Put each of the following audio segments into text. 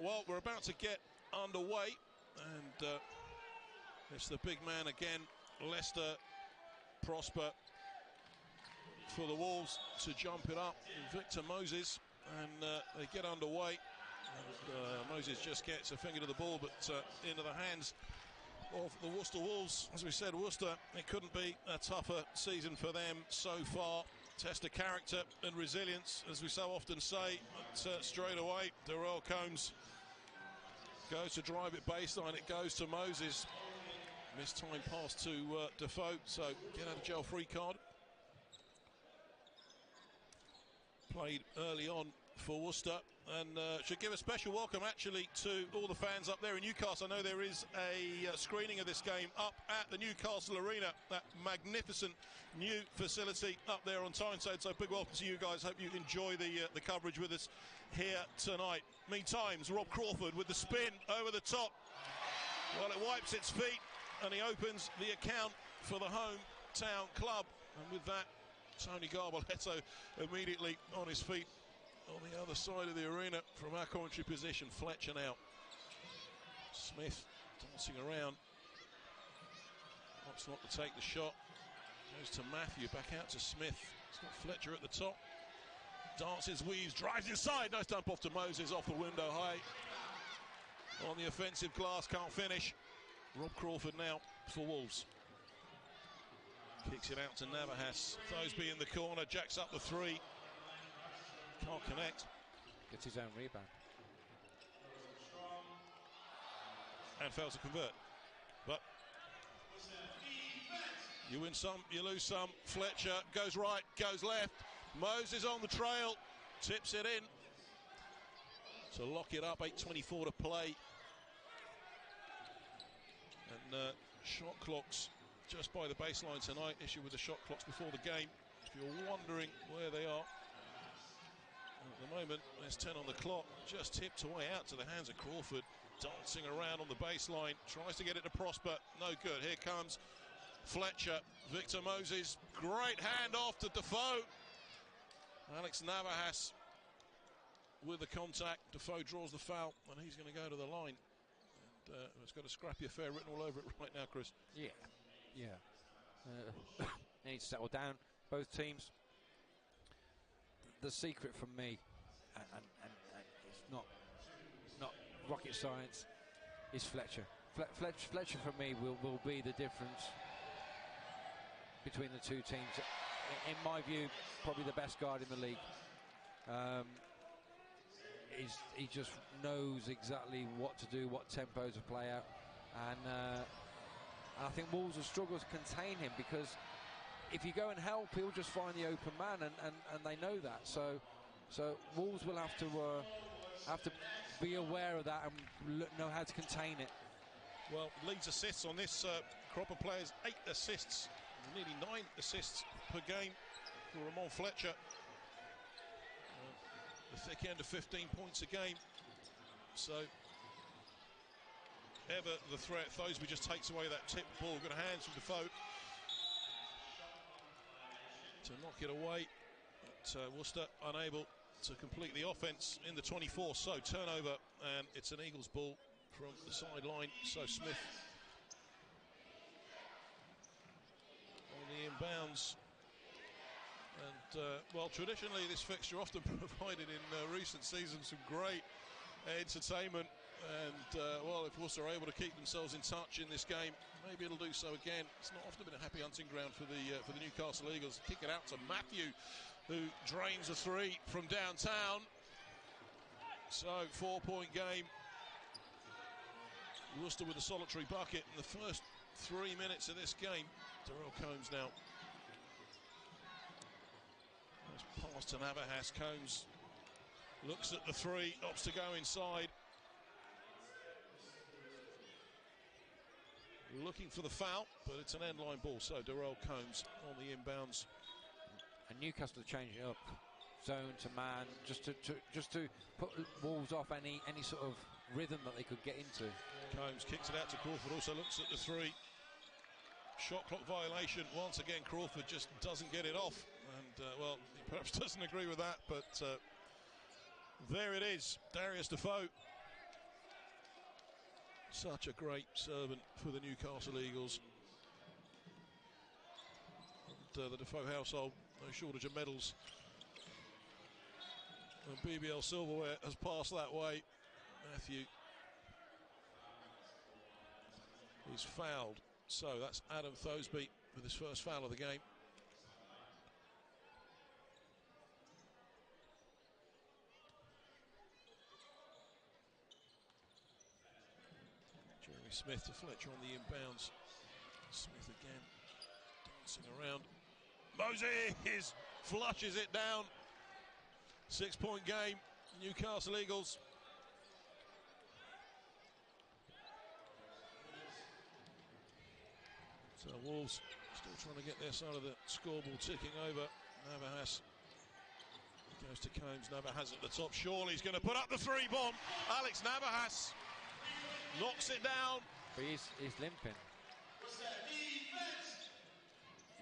Well, we're about to get underway, and it's the big man again, Leicester Prosper, for the Wolves to jump it up. Victor Moses, and they get underway. And, Moses just gets a finger to the ball, but into the hands of the Worcester Wolves. As we said, Worcester, it couldn't be a tougher season for them so far. Test of character and resilience, as we so often say. But straight away, Darell Combs goes to drive it baseline. It goes to Moses. Missed time pass to Defoe, so get out of jail free card. Played early on for Worcester, and should give a special welcome actually to all the fans up there in Newcastle. I know there is a screening of this game up at the Newcastle Arena, that magnificent new facility up there on Tyneside. So big welcome to you guys. Hope you enjoy the coverage with us here tonight. Meantime, Rob Crawford with the spin over the top. Well, it wipes its feet, and he opens the account for the hometown club. And with that, Tony Garboletto immediately on his feet on the other side of the arena from our commentary position. Fletcher now. Smith dancing around. Wants not to take the shot. Goes to Matthew, back out to Smith. It's got Fletcher at the top. Dances, weaves, drives inside. Nice dump off to Moses, off the window high. On the offensive glass, can't finish. Rob Crawford now for Wolves. Kicks it out to Navahas. Thoseby in the corner, jacks up the three. Can't connect. Gets his own rebound. And fails to convert. But you win some, you lose some. Fletcher goes right, goes left. Moses on the trail, tips it in to lock it up. 8:24 to play. And shot clocks just by the baseline tonight. Issue with the shot clocks before the game. If you're wondering where they are, at the moment there's 10 on the clock. Just tipped away out to the hands of Crawford, dancing around on the baseline, tries to get it to Prosper, no good. Here comes Fletcher. Victor Moses, great handoff to Defoe. Alex Navahas with the contact. Defoe draws the foul, and he's going to go to the line. And it's got a scrappy affair written all over it right now, Chris. Yeah. They need to settle down, both teams. The secret for me, and it's not rocket science, is Fletcher. Fletcher for me will be the difference between the two teams. In my view, probably the best guard in the league. He just knows exactly what to do, what tempo to play at, and I think Wolves will struggle to contain him, because if you go and help, he'll just find the open man, and they know that. So Wolves will have to be aware of that and know how to contain it. Well, Leeds assists on this crop of players, 8 assists, nearly 9 assists per game for Ramon Fletcher. The thick end of 15 points a game. So ever the threat. Thoseby just takes away that tip ball. Good hands from Defoe to knock it away. But Worcester unable to complete the offence in the 24. So turnover, and it's an Eagles ball from the sideline. So Smith on the inbounds. And well, traditionally this fixture often provided in recent seasons some great entertainment, and well, if Worcester are able to keep themselves in touch in this game, maybe it'll do so again. It's not often been a happy hunting ground for the Newcastle Eagles. Kick it out to Matthew, who drains a three from downtown. So 4-point game. Worcester with a solitary bucket in the first 3 minutes of this game. Darell Combs now. Nice pass to Navahas. Combs looks at the three, opts to go inside. Looking for the foul, but it's an end-line ball. So Darell Combs on the inbounds. And Newcastle changing up zone to man, just to put Wolves off any sort of rhythm that they could get into. Combs kicks it out to Crawford. Also looks at the three. Shot clock violation once again. Crawford just doesn't get it off, and well, he perhaps doesn't agree with that, but there it is. Darius Defoe Such a great servant for the Newcastle Eagles. And, the Defoe household, no shortage of medals. And BBL Silverware has passed that way. Matthew is fouled. So that's Adam Thosby with his first foul of the game. Jeremy Smith to Fletcher on the inbounds. Smith again, dancing around. Moses flushes it down. 6-point game, Newcastle Eagles. So Wolves still trying to get their side of the scoreboard ticking over. Navas goes to Combs. Navas at the top. Shawley's going to put up the 3-bomb. Alex Navas knocks it down. But he's limping.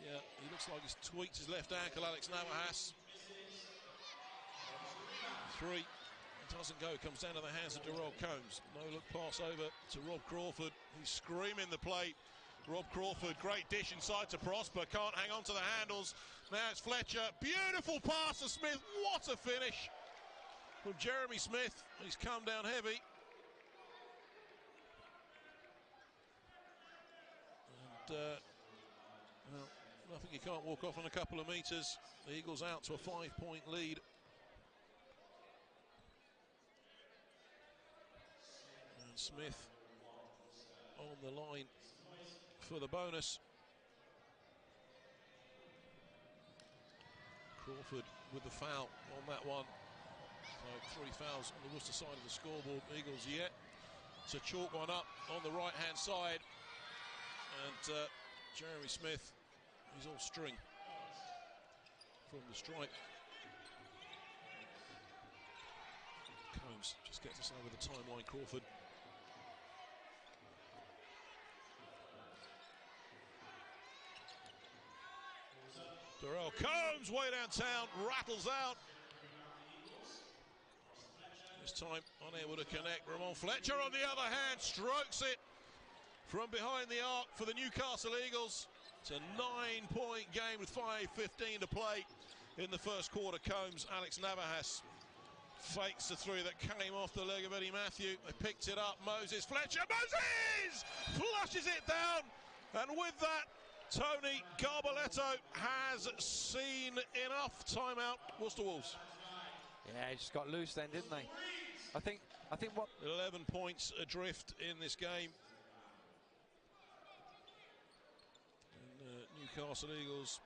Yeah, he looks like he's tweaked his left ankle, Alex Navas. 3. It doesn't go. Comes down to the hands of Darell Combs. No look pass over to Rob Crawford. He's screaming the plate. Rob Crawford, great dish inside to Prosper. Can't hang on to the handles. Now it's Fletcher. Beautiful pass to Smith. What a finish from Jeremy Smith. He's come down heavy. And, well, nothing you can't walk off on a couple of metres. The Eagles out to a 5-point lead. And Smith on the line for the bonus. Crawford with the foul on that one. So 3 fouls on the Worcester side of the scoreboard. Eagles yet to chalk one up on the right-hand side. And Jeremy Smith, he's all string from the stripe. Combs just gets us over the timeline. Crawford. Darell Combs way downtown, rattles out. This time unable to connect. Ramon Fletcher on the other hand strokes it from behind the arc for the Newcastle Eagles. It's a 9-point game with 5:15 to play in the first quarter. Combs, Alex Navas fakes the 3 that came off the leg of Eddie Matthew. They picked it up. Moses Fletcher. Moses flushes it down. And with that, Tony Garbaletto has seen enough. Timeout, Worcester Wolves. Yeah, he just got loose then, didn't they? I think what 11 points adrift in this game. And, Newcastle Eagles,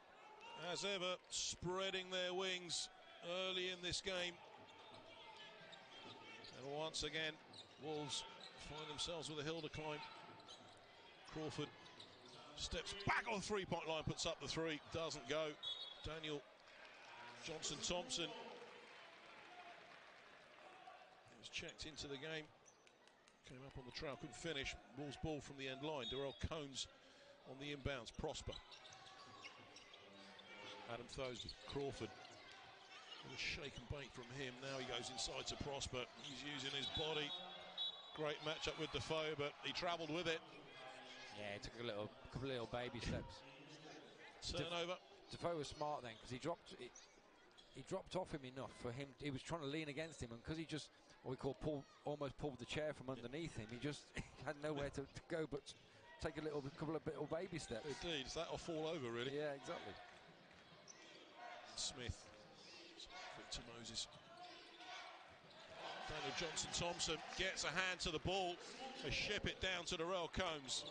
as ever, spreading their wings early in this game. And once again, Wolves find themselves with a hill to climb. Crawford steps back on the 3-point line, puts up the 3, doesn't go. Daniel Johnson-Thompson was checked into the game, came up on the trail, couldn't finish. Wolves ball from the end line. Darell Combs on the inbounds. Prosper. Adam Thosby, Crawford. A little shake and bake from him. Now he goes inside to Prosper. He's using his body. Great matchup with Defoe, but he travelled with it. Yeah, it took a couple of little baby steps. Turnover. Defoe was smart then because he dropped off him enough for him. He was trying to lean against him, and because he just what we call almost pulled the chair from underneath him. He just had nowhere to go but take a couple of little baby steps. Indeed, it's that or fall over really. Yeah, exactly. Smith, Victor Moses. Daniel Johnson-Thompson gets a hand to the ball. They ship it down to Darell Combs.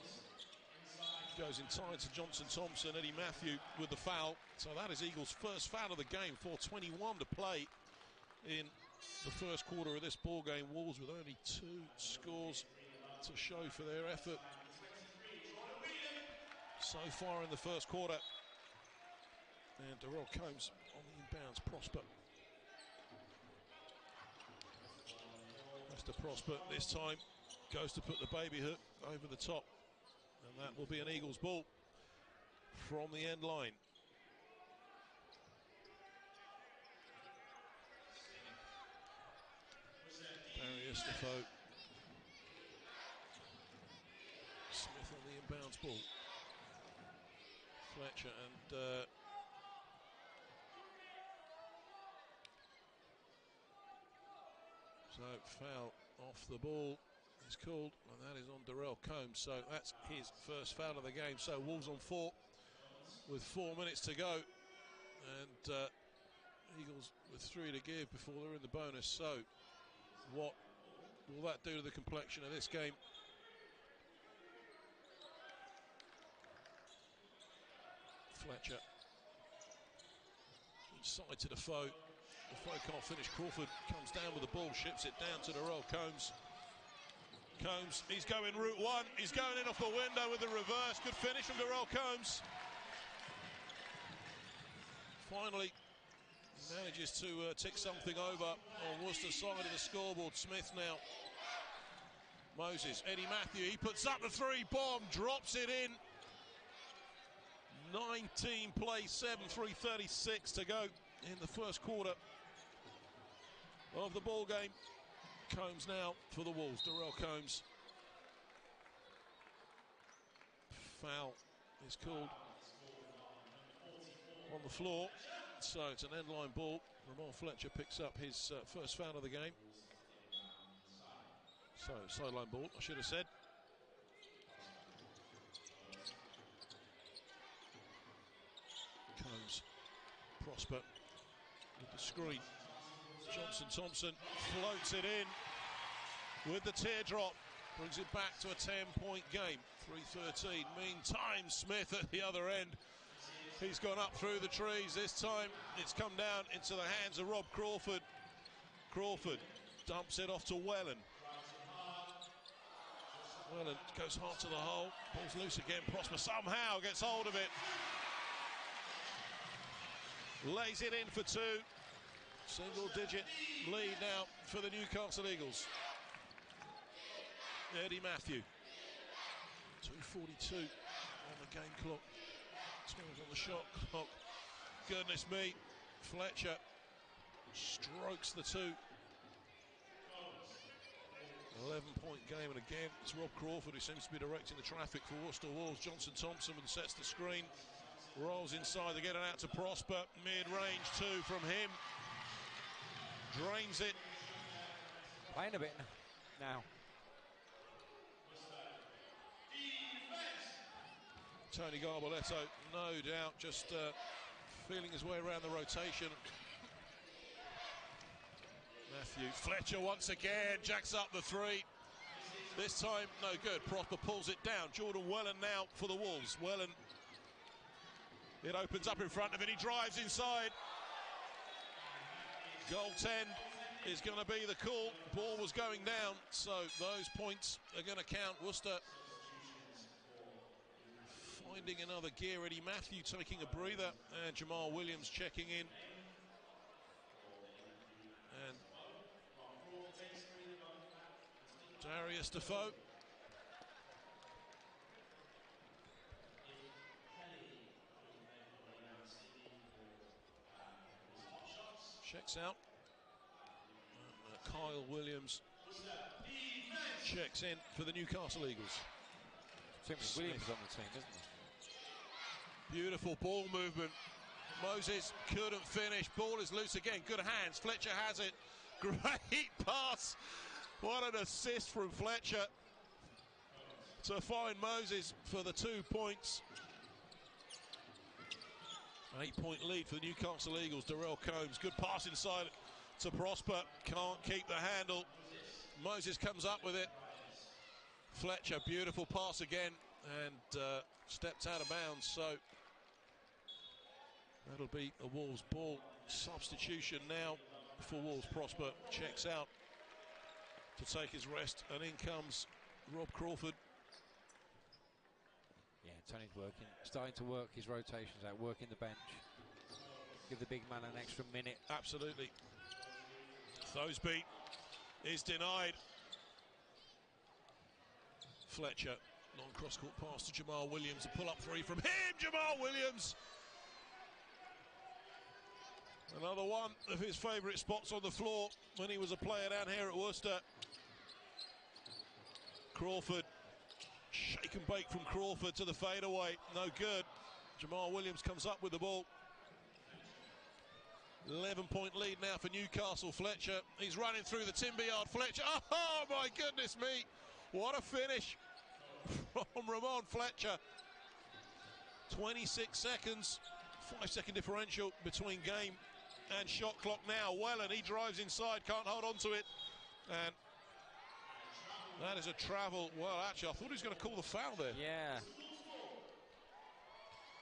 Goes inside to Johnson-Thompson. Eddie Matthew with the foul. So that is Eagles' first foul of the game. 4:21 to play in the first quarter of this ball game. Wolves with only 2 scores to show for their effort so far in the first quarter. And Darell Combs on the inbounds. Prosper. Mr. Prosper this time goes to put the baby hook over the top. And that will be an Eagles ball from the end line. Darius Defoe Smith on the inbounds ball. Fletcher and so foul off the ball is called, and that is on Darell Combs. So that's his first foul of the game. So Wolves on 4 with 4 minutes to go, and Eagles with 3 to give before they're in the bonus. So what will that do to the complexion of this game? Fletcher inside to the foe. The foe can't finish. Crawford comes down with the ball, ships it down to Darell Combs. Combs, he's going route one. He's going in off the window with the reverse. Good finish from Darell Combs. Finally manages to tick something over on Worcester's side of the scoreboard. Smith now. Moses, Eddie Matthew, he puts up the 3 bomb, drops it in. 19 plays, 7, 3:36 to go in the first quarter of the ball game. Combs now for the Wolves. Darell Combs. Foul is called on the floor, so it's an end line ball. Ramon Fletcher picks up his first foul of the game. So sideline ball, I should have said. Combs, Prosper with the screen. Johnson Thompson floats it in with the teardrop, brings it back to a 10-point game. 3:13. Meantime, Smith at the other end. He's gone up through the trees. This time it's come down into the hands of Rob Crawford. Crawford dumps it off to Wellen. Wellen goes hard to the hole. Ball's loose again. Prosper somehow gets hold of it. Lays it in for 2. Single-digit lead now for the Newcastle Eagles. Eddie Matthew. 2:42 on the game clock. 12 on the shot clock. Goodness me. Fletcher strokes the 2. 11-point game, and again it's Rob Crawford who seems to be directing the traffic for Worcester Wolves. Johnson Thompson sets the screen. Rolls inside, they get it out to Prosper. Mid-range 2 from him. Drains it. Playing a bit now. Tony Garboletto, no doubt, just feeling his way around the rotation. Matthew, Fletcher once again, jacks up the 3. This time, no good. Prosper pulls it down. Jordan Wellen now for the Wolves. Wellen, it opens up in front of it. He drives inside. Goaltend is going to be the call. Ball was going down, so those points are going to count. Worcester finding another gear. Eddie Matthew taking a breather, and Jamal Williams checking in. And Darius Defoe. Checks out. And, Kyle Williams checks in for the Newcastle Eagles. Williams on the team, isn't he? Beautiful ball movement. Moses couldn't finish. Ball is loose again. Good hands. Fletcher has it. Great pass. What an assist from Fletcher to find Moses for the 2 points. 8-point lead for the Newcastle Eagles. Darell Combs, good pass inside to Prosper. Can't keep the handle. Moses comes up with it. Fletcher, beautiful pass again, and stepped out of bounds. So that'll be a Wolves ball. Substitution now for Wolves. Prosper checks out to take his rest, and in comes Rob Crawford. Yeah, Tony's working, starting to work his rotations out, working the bench. Give the big man an extra minute. Absolutely. Thosby is denied. Fletcher, long cross-court pass to Jamal Williams. A pull-up 3 from him, Jamal Williams. Another one of his favourite spots on the floor when he was a player down here at Worcester. Crawford, shaken and bake from Crawford to the fadeaway. No good. Jamal Williams comes up with the ball. 11-point lead now for Newcastle. Fletcher, he's running through the timber yard. Fletcher, oh my goodness me. What a finish from Ramon Fletcher. 26 seconds, 5-second differential between game and shot clock now. Wellen, he drives inside, can't hold on to it. And that is a travel. Well, actually, I thought he was going to call the foul there. Yeah.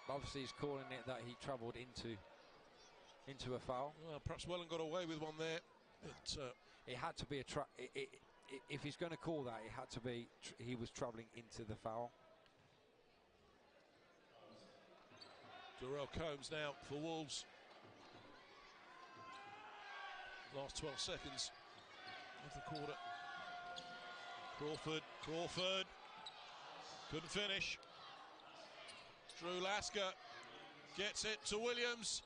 Obviously, he's calling it that he travelled into a foul. Well, perhaps Wellen got away with one there. But it had to be if he's going to call that, it had to be he was travelling into the foul. Darell Combs now for Wolves. Last 12 seconds of the quarter. Crawford. Couldn't finish. Drew Lasker gets it to Williams.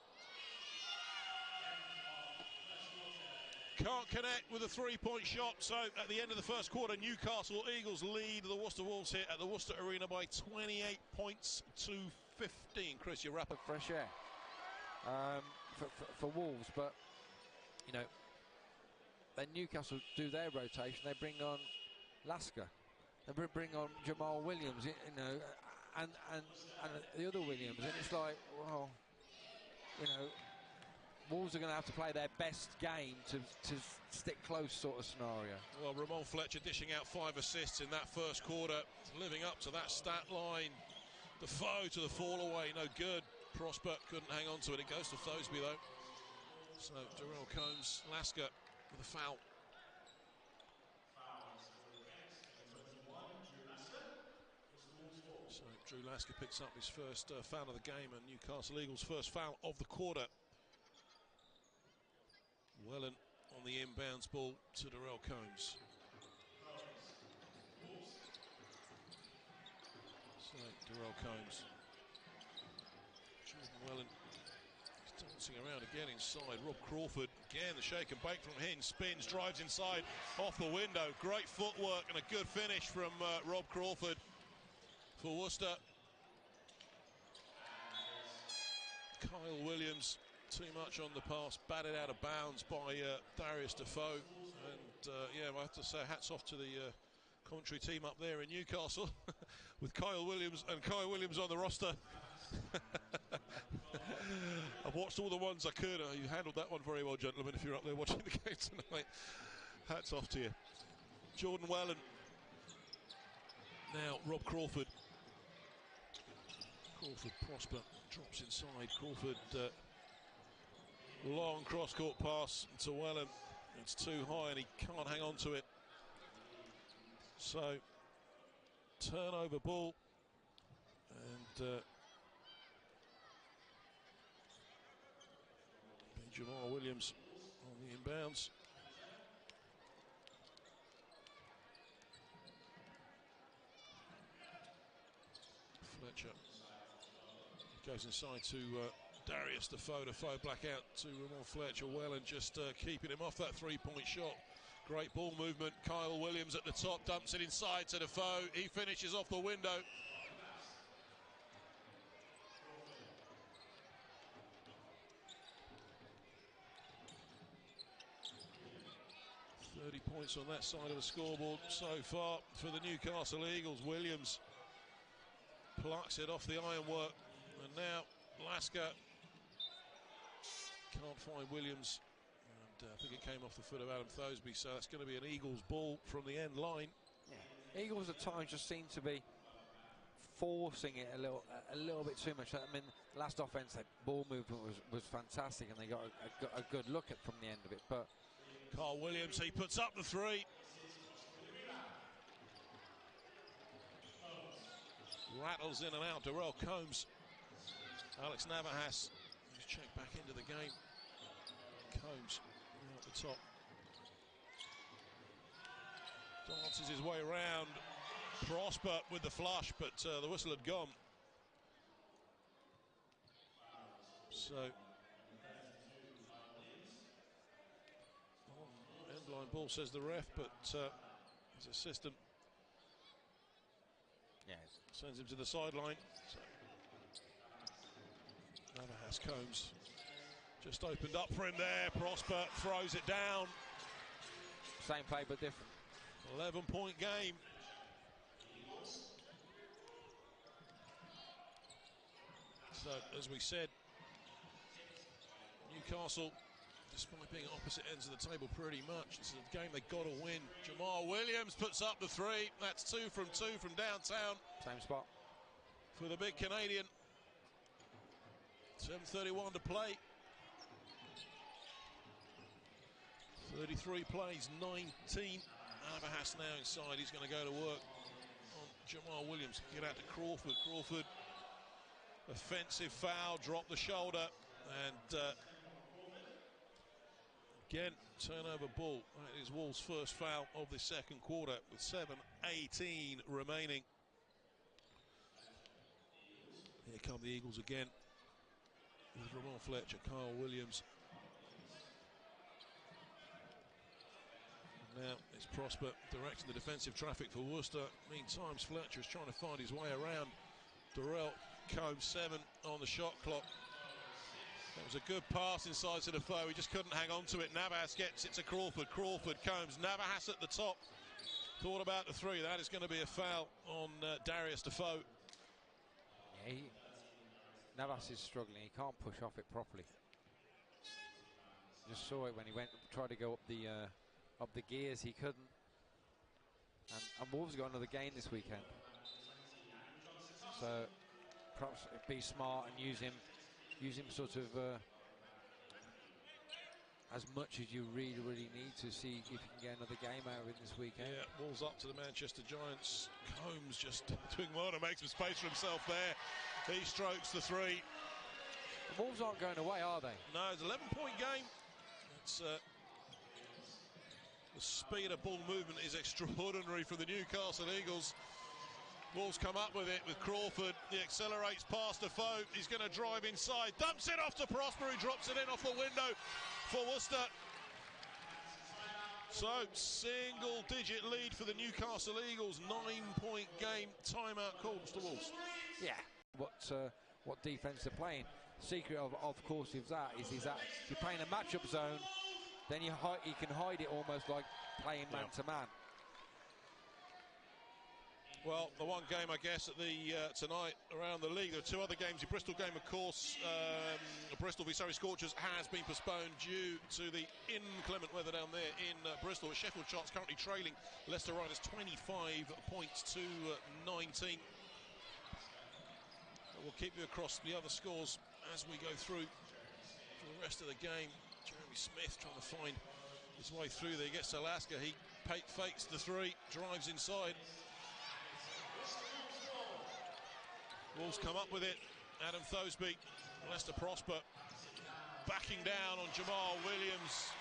Can't connect with a three-point shot. So at the end of the first quarter, Newcastle Eagles lead the Worcester Wolves here at the Worcester Arena by 28 points to 15. Chris, you're up. Fresh air for Wolves, but you know, then Newcastle do their rotation. They bring on Lasker, they bring on Jamal Williams, you know, and the other Williams, and it's like, well, you know, Wolves are going to have to play their best game to stick close, sort of scenario. Well, Ramon Fletcher dishing out 5 assists in that first quarter, living up to that stat line. Defoe to the fall away, no good. Prosper couldn't hang on to it. It goes to Thosby though. So Darell Combs, Lasker with a foul. So Drew Lasker picks up his first foul of the game, and Newcastle Eagles' first foul of the quarter. Wellen on the inbounds ball to Darell Combs. So Darell Combs. Jordan Wellen is dancing around again inside. Rob Crawford again, the shake and bake from him. Spins, drives inside, off the window. Great footwork and a good finish from Rob Crawford for Worcester. Kyle Williams, too much on the pass, batted out of bounds by Darius Defoe. And yeah, I have to say hats off to the commentary team up there in Newcastle with Kyle Williams on the roster. I've watched all the ones I could. You handled that one very well, gentlemen, if you're up there watching the game tonight. Hats off to you. Jordan Wellen. Now Rob Crawford. Prosper drops inside. Crawford, long cross-court pass to Wellen. It's too high and he can't hang on to it. So, turnover ball. And Jamal Williams on the inbounds. Fletcher goes inside to Darius Defoe. Defoe black out to Ramon Fletcher. Wellen just keeping him off that three-point shot. Great ball movement. Kyle Williams at the top, dumps it inside to Defoe. He finishes off the window. Points on that side of the scoreboard so far for the Newcastle Eagles. Williams plucks it off the ironwork, and now Lasker can't find Williams, and I think it came off the foot of Adam Thosby, so that's going to be an Eagles ball from the end line. Yeah. Eagles at times just seem to be forcing it a little bit too much. I mean, last offense, that ball movement was fantastic, and they got a good look at from the end of it, but Carl Williams, he puts up the three. Rattles in and out. Darell Combs. Alex Navahas, he's checked back into the game. Combs out the top. Dances his way around. Prosper with the flush, but the whistle had gone. So line ball, says the ref, but his assistant. Yeah, Sends him to the sideline. So, Navas Combs just opened up for him there. Prosper throws it down. Same play but different. 11-point game. So, as we said, Newcastle, despite being opposite ends of the table pretty much, it's a game they've got to win. Jamal Williams puts up the three. That's 2 from 2 from downtown. Same spot. For the big Canadian. 7:31 to play. 33 plays, 19. Navas now inside. He's going to go to work on Jamal Williams. Get out to Crawford. Crawford, offensive foul, drop the shoulder, and again, turnover ball. That is Wolves' first foul of the second quarter with 7:18 remaining. Here come the Eagles again with Ramon Fletcher, Kyle Williams. Now it's Prosper directing the defensive traffic for Worcester. Meantime, Fletcher is trying to find his way around. Darell Combs 7 on the shot clock. That was a good pass inside to Defoe. He just couldn't hang on to it. Navas gets it to Crawford. Crawford, Combs, Navas at the top. Thought about the three. That is going to be a foul on Darius Defoe. Yeah, Navas is struggling. He can't push off it properly. Just saw it when he went tried to go up the gears. He couldn't. And Wolves got another game this weekend. So perhaps be smart and use him sort of as much as you really need to see if you can get another game out of it this weekend. Yeah, Wolves up to the Manchester Giants. Combs just doing well to make some space for himself there. He strokes the three. The Wolves aren't going away, are they? No, it's an 11-point game. It's the speed of ball movement is extraordinary for the Newcastle Eagles. Wolves come up with it with Crawford. He accelerates past Defoe. He's going to drive inside. Dumps it off to Prosper. He drops it in off the window for Worcester. So, single-digit lead for the Newcastle Eagles. 9-point game. Timeout calls to Wolves. Yeah. What defence they're playing. Secret of course is that if you're playing a matchup zone, then you can hide it almost like playing man-to-man. Well, the one game, I guess, at the tonight around the league. There are two other games. The Bristol game, of course, Bristol v Surrey Scorchers has been postponed due to the inclement weather down there in Bristol. Sheffield Charts currently trailing Leicester Riders 25 points to 19. We'll keep you across the other scores as we go through for the rest of the game. Jeremy Smith trying to find his way through there. He gets to Alaska. He fakes the three, drives inside. Wolves come up with it. Adam Thosby, Leicester Prosper backing down on Jamal Williams.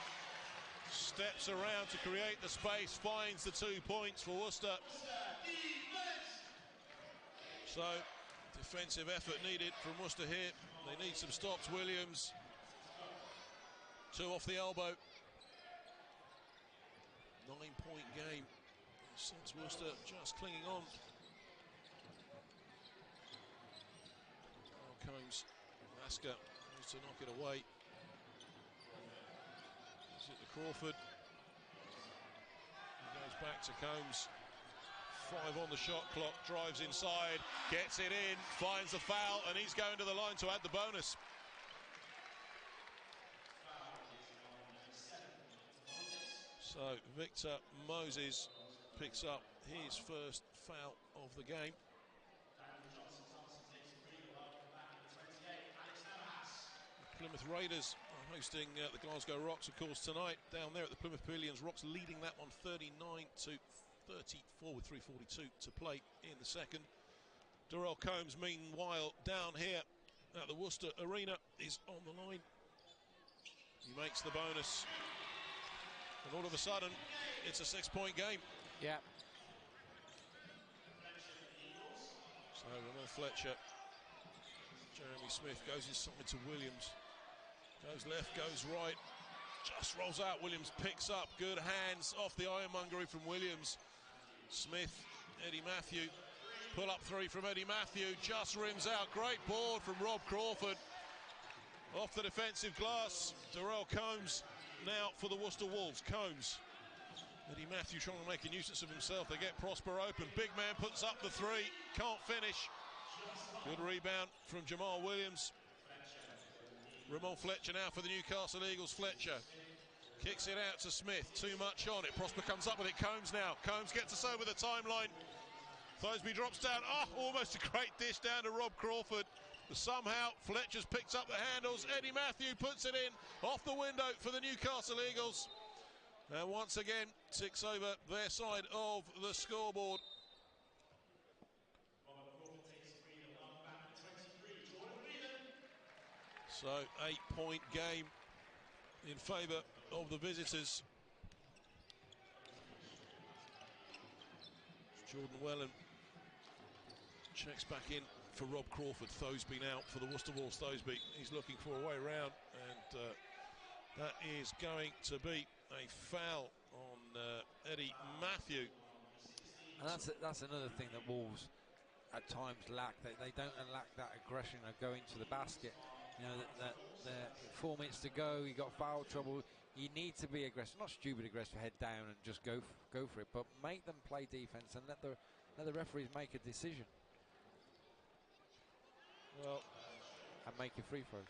Steps around to create the space, finds the 2 points for Worcester. So, defensive effort needed from Worcester here. They need some stops. Williams, 2 off the elbow. 9-point game. Since Worcester just clinging on. Combs, Alaska needs to knock it away. Is it to Crawford? He goes back to Combs. 5 on the shot clock, drives inside, gets it in, finds the foul, and he's going to the line to add the bonus. So Victor Moses picks up his first foul of the game. Plymouth Raiders are hosting the Glasgow Rocks, of course, tonight down there at the Plymouth Pavilions. Rocks leading that one 39-34 with 3:42 to play in the second. Darell Combs, meanwhile, down here at the Worcester Arena, is on the line. He makes the bonus, and all of a sudden, it's a 6-point game. Yeah. So Ramon Fletcher, Jeremy Smith goes inside to Williams. Goes left, goes right, just rolls out. Williams picks up, good hands off the ironmongery from Williams. Smith, Eddie Matthew Pull-up three from Eddie Matthew, just rims out. Great board from Rob Crawford. Off the defensive glass, Darell Combs now for the Worcester Wolves. Combs. Eddie Matthew trying to make a nuisance of himself. They get Prosper open. Big man puts up the three. Can't finish. Good rebound from Jamal Williams. Ramon Fletcher now for the Newcastle Eagles. Fletcher kicks it out to Smith. Too much on it. Prosper comes up with it. Combs now. Combs gets us over the timeline. Thoseby drops down. Almost a great dish down to Rob Crawford. But somehow Fletcher's picked up the handles. Eddie Matthew puts it in off the window for the Newcastle Eagles. And once again ticks over their side of the scoreboard. So 8-point game in favour of the visitors. Jordan Wellen checks back in for Rob Crawford. Thoseby now for the Worcester Wolves. Thoseby, he's looking for a way round, and that is going to be a foul on Eddie Matthew. And that's another thing that Wolves at times lack. They don't lack that aggression of going to the basket. You know, that 4 minutes to go, you got foul trouble. You need to be aggressive, not stupid aggressive, head down and just go for it, but make them play defense and let the referees make a decision. Well, and make your free throws.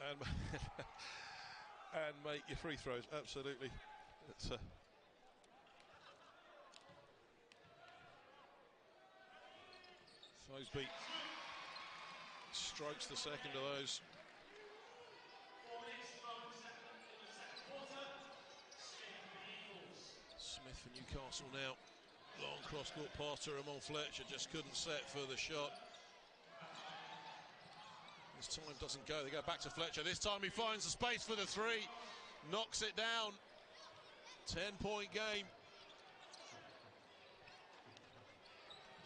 And make your free throws, absolutely. It's Thoseby strokes the second of those. Smith for Newcastle now. Long cross-court pass to Ramon Fletcher, just couldn't set for the shot. This time doesn't go. They go back to Fletcher. This time he finds the space for the three. Knocks it down. 10-point game.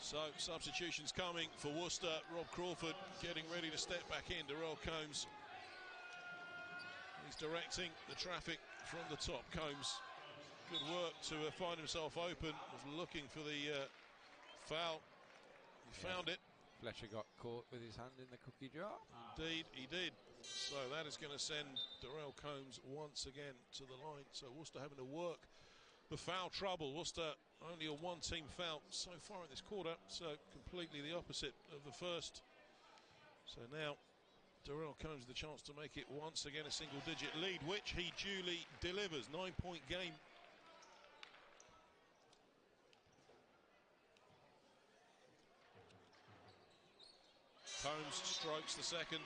So substitutions coming for Worcester. Rob Crawford getting ready to step back in. Darell Combs. He's directing the traffic from the top. Combs, good work to find himself open. Was looking for the foul. He found it. Fletcher got caught with his hand in the cookie jar. Indeed, he did. So that is going to send Darell Combs once again to the line. So Worcester having to work the foul trouble. Worcester only a one-team foul so far in this quarter. So completely the opposite of the first. So now Darell Combs the chance to make it once again a single-digit lead, which he duly delivers. 9-point game. Combs strokes the second.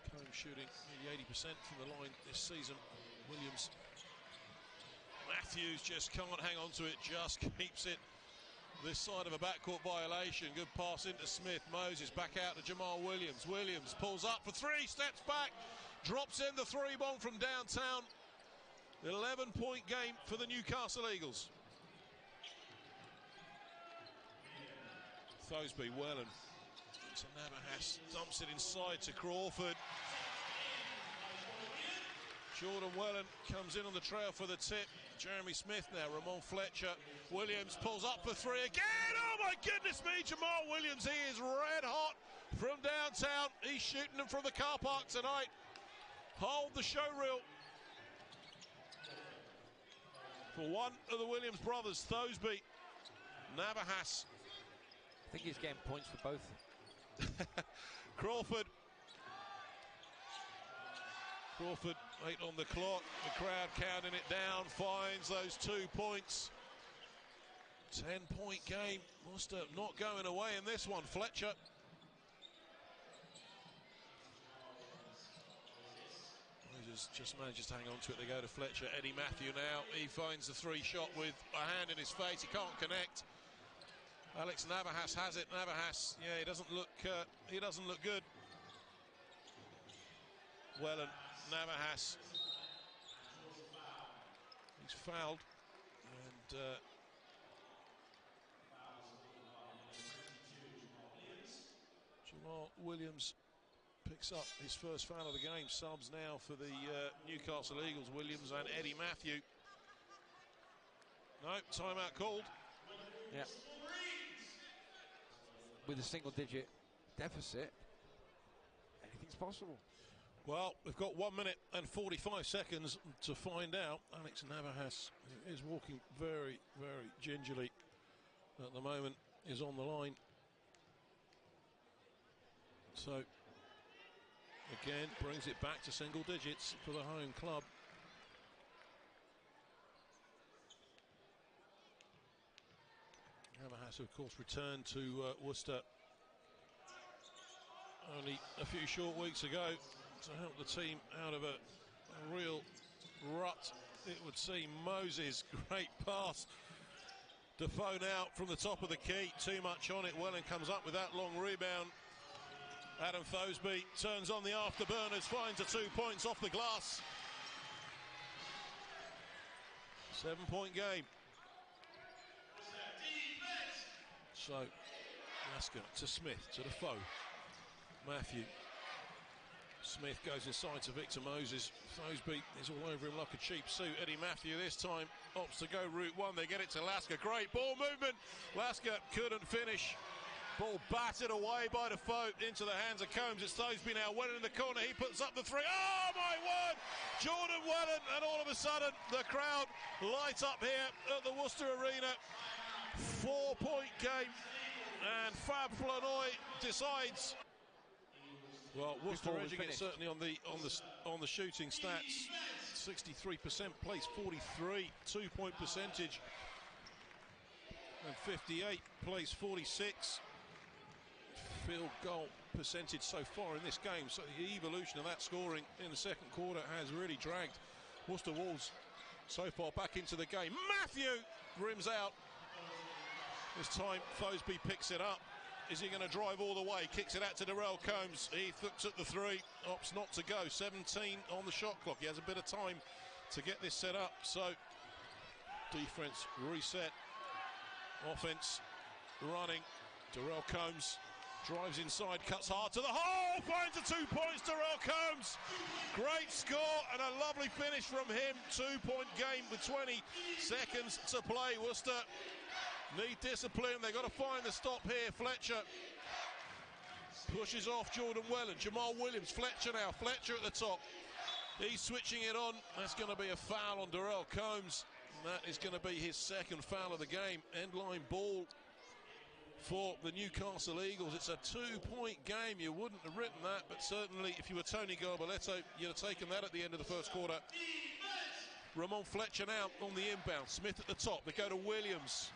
Combs shooting nearly 80% from the line this season. Williams. Matthews just can't hang on to it, just keeps it this side of a backcourt violation. Good pass into Smith. Moses back out to Jamal Williams. Williams pulls up for three, steps back, drops in the three bomb from downtown. 11-point game for the Newcastle Eagles. Thoseby, Wellen to Navahas, dumps it inside to Crawford. Jordan Wellen comes in on the trail for the tip. Jeremy Smith now, Ramon Fletcher. Williams pulls up for three again. Oh my goodness me, Jamal Williams, he is red hot from downtown. He's shooting them from the car park tonight. Hold the show reel for one of the Williams brothers, Thoseby. Navahas. I think he's getting points for both. Crawford, 8 on the clock. The crowd counting it down, finds those 2 points. 10-point game. Worcester not going away in this one. Fletcher. Just manages to hang on to it. They go to Fletcher. Eddie Matthew now. He finds the three shot with a hand in his face. He can't connect. Alex Navahas has it. Navahas, yeah, he doesn't look good. Wellen, Navahas. He's fouled. And Jamal Williams picks up his first foul of the game. Subs now for the Newcastle Eagles, Williams and Eddie Matthew. No, timeout called. Yeah. With a single-digit deficit, anything's possible. Well, we've got 1 minute and 45 seconds to find out. Alex Navas is walking very, very gingerly at the moment, is on the line. So, again, brings it back to single digits for the home club. Navas, of course, returned to Worcester only a few short weeks ago to help the team out of a real rut, it would seem. Moses, great pass. Defoe now from the top of the key, too much on it. Welland comes up with that long rebound. Adam Fosby turns on the afterburners, finds the 2 points off the glass. 7-point game. So, Lasker to Smith, to Defoe. Matthew. Smith goes inside to Victor Moses. Fosby is all over him like a cheap suit. Eddie Matthew this time opts to go route one. They get it to Lasker. Great ball movement. Lasker couldn't finish. Ball batted away by Defoe into the hands of Combs. It's Fosby now. Welland in the corner. He puts up the three. Oh my word! Jordan Welland, and all of a sudden the crowd light up here at the Worcester Arena. 4-point game, and Fab Flanoy decides. Well, Worcester edging it certainly on the shooting stats. 63% place, 43 2-point percentage, and 58 place, 46 field goal percentage so far in this game. So the evolution of that scoring in the second quarter has really dragged Worcester Wolves so far back into the game. Matthew rims out. This time Fosby picks it up. Is he going to drive all the way? Kicks it out to Darell Combs. He looks at the three, opts not to go. 17 on the shot clock. He has a bit of time to get this set up. So defense reset. Offense running. Darell Combs drives inside, cuts hard to the hole, finds the 2 points. Darell Combs, great score and a lovely finish from him. 2-point game with 20 seconds to play. Worcester need discipline. They've got to find the stop here. Fletcher pushes off Jordan Welland. Jamal Williams. Fletcher now. Fletcher at the top. He's switching it on. That's going to be a foul on Darell Combs. And that is going to be his second foul of the game. End line ball for the Newcastle Eagles. It's a 2-point game. You wouldn't have written that, but certainly if you were Tony Garbaletto, you'd have taken that at the end of the first quarter. Ramon Fletcher now on the inbound. Smith at the top. They go to Williams.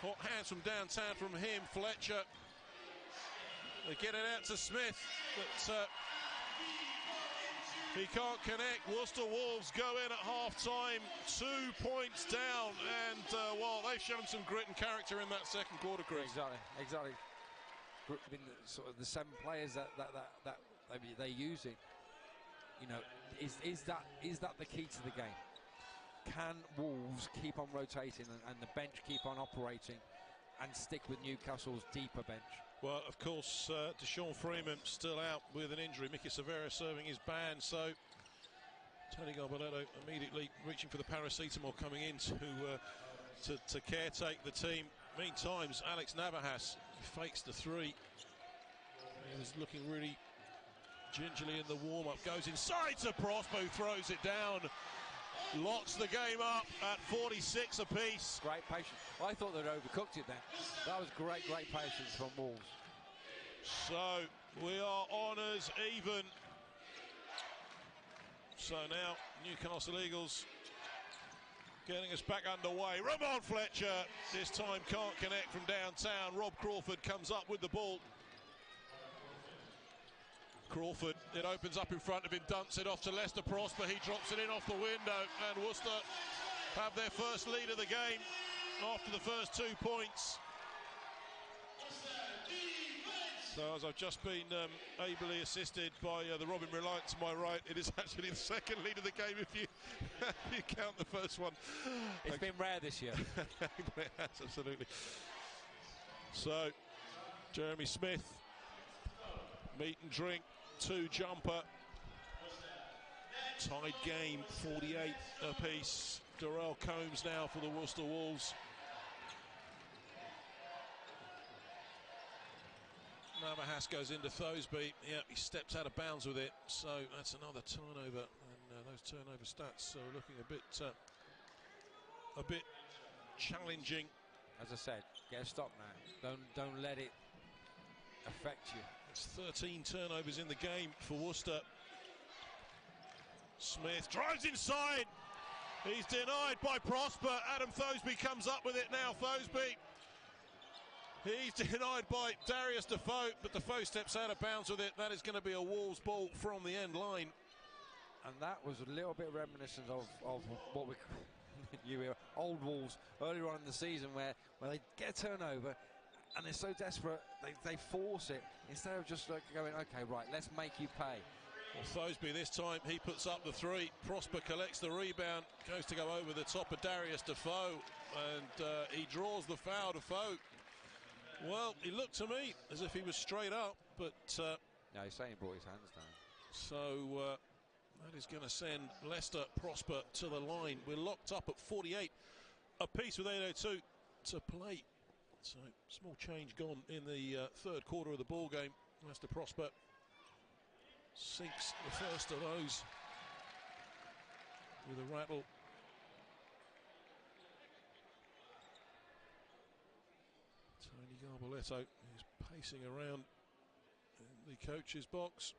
Hot hands from downtown from him. Fletcher. They get it out to Smith, but he can't connect. Worcester Wolves go in at half-time, 2 points down, and well, they've shown some grit and character in that second quarter, Chris. Exactly. Sort of the 7 players that they're using. You know, is that the key to the game? Can Wolves keep on rotating and the bench keep on operating and stick with Newcastle's deeper bench? Well, of course, Deshaun Freeman still out with an injury. Mickey Severa serving his ban, so Tony Garbaletto immediately reaching for the paracetamol, coming in to caretake the team. Meantime, Alex Navas fakes the three. He was looking really gingerly in the warm-up. Goes inside to Prosper, who throws it down. Locks the game up at 46 apiece. Great patience. I thought they'd overcooked it then. That was great patience from Wolves. So we are on as even. So now Newcastle Eagles getting us back underway. Ramon Fletcher this time can't connect from downtown. Rob Crawford comes up with the ball. Crawford, it opens up in front of him, dumps it off to Lester Prosper. He drops it in off the window, and Worcester have their first lead of the game after the first 2 points. So as I've just been ably assisted by the Robin Reliant to my right, it is actually the second lead of the game if you count the first one. It's been rare this year. It has, absolutely. So Jeremy Smith Meat and drink, 2 jumper. Tied game, 48 apiece. Darell Combs now for the Worcester Wolves. Navahas goes into Thosby. Yeah, he steps out of bounds with it. So that's another turnover, and those turnover stats are looking a bit challenging. As I said, get a stop now. Don't let it affect you. It's 13 turnovers in the game for Worcester. Smith drives inside. He's denied by Prosper. Adam Thosby comes up with it now. Thosby. He's denied by Darius Defoe, but Defoe steps out of bounds with it. That is going to be a Wolves ball from the end line. And that was a little bit reminiscent of what we old Wolves earlier on in the season, where they get a turnover and they're so desperate they force it instead of just like going, okay, right, let's make you pay. Well, Thosby this time, he puts up the 3. Prosper collects the rebound, goes to go over the top of Darius Defoe, and he draws the foul. Defoe, well, he looked to me as if he was straight up, but no, he's saying he brought his hands down. So that is going to send Leicester Prosper to the line. We're locked up at 48 apiece with 8:02 to play. So small change gone in the third quarter of the ball game. Leicester Prosper sinks the first of those with a rattle. Tony Garboletto is pacing around in the coach's box.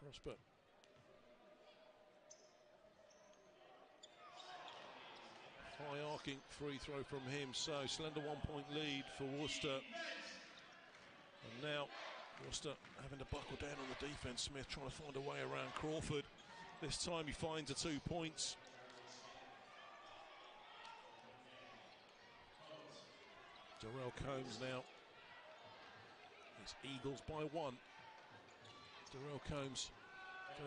Prosper. High arcing free throw from him, so slender 1-point lead for Worcester. And now Worcester having to buckle down on the defence. Smith trying to find a way around Crawford. This time he finds the 2 points. Darell Combs now. It's Eagles by 1. Darell Combs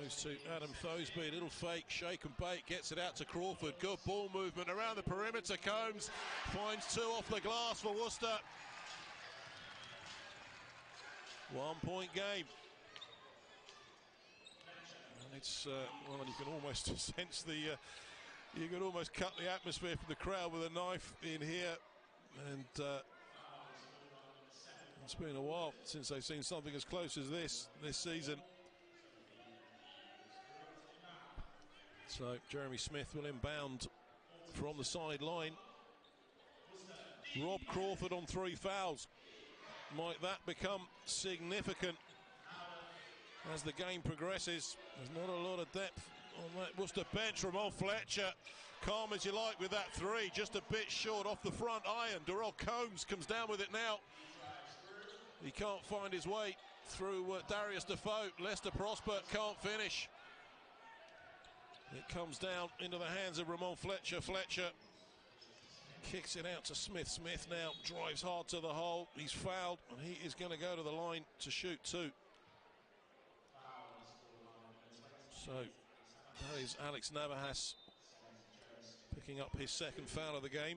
goes to Adam Thosby, a little fake, shake and bake, gets it out to Crawford. Good ball movement around the perimeter. Combs finds 2 off the glass for Worcester. 1-point game. And it's, well, you can almost sense the, you can almost cut the atmosphere for the crowd with a knife in here. And it's been a while since they've seen something as close as this season. So Jeremy Smith will inbound from the sideline. Rob Crawford on 3 fouls. Might that become significant as the game progresses? There's not a lot of depth on that Worcester bench. Ramon Fletcher, calm as you like with that 3, just a bit short off the front iron. Darell Combs comes down with it now. He can't find his way through Darius Defoe. Leicester Prosper can't finish. It comes down into the hands of Ramon Fletcher. Fletcher kicks it out to Smith. Smith now drives hard to the hole. He's fouled, and he is going to go to the line to shoot 2. So that is Alex Navahas picking up his 2nd foul of the game.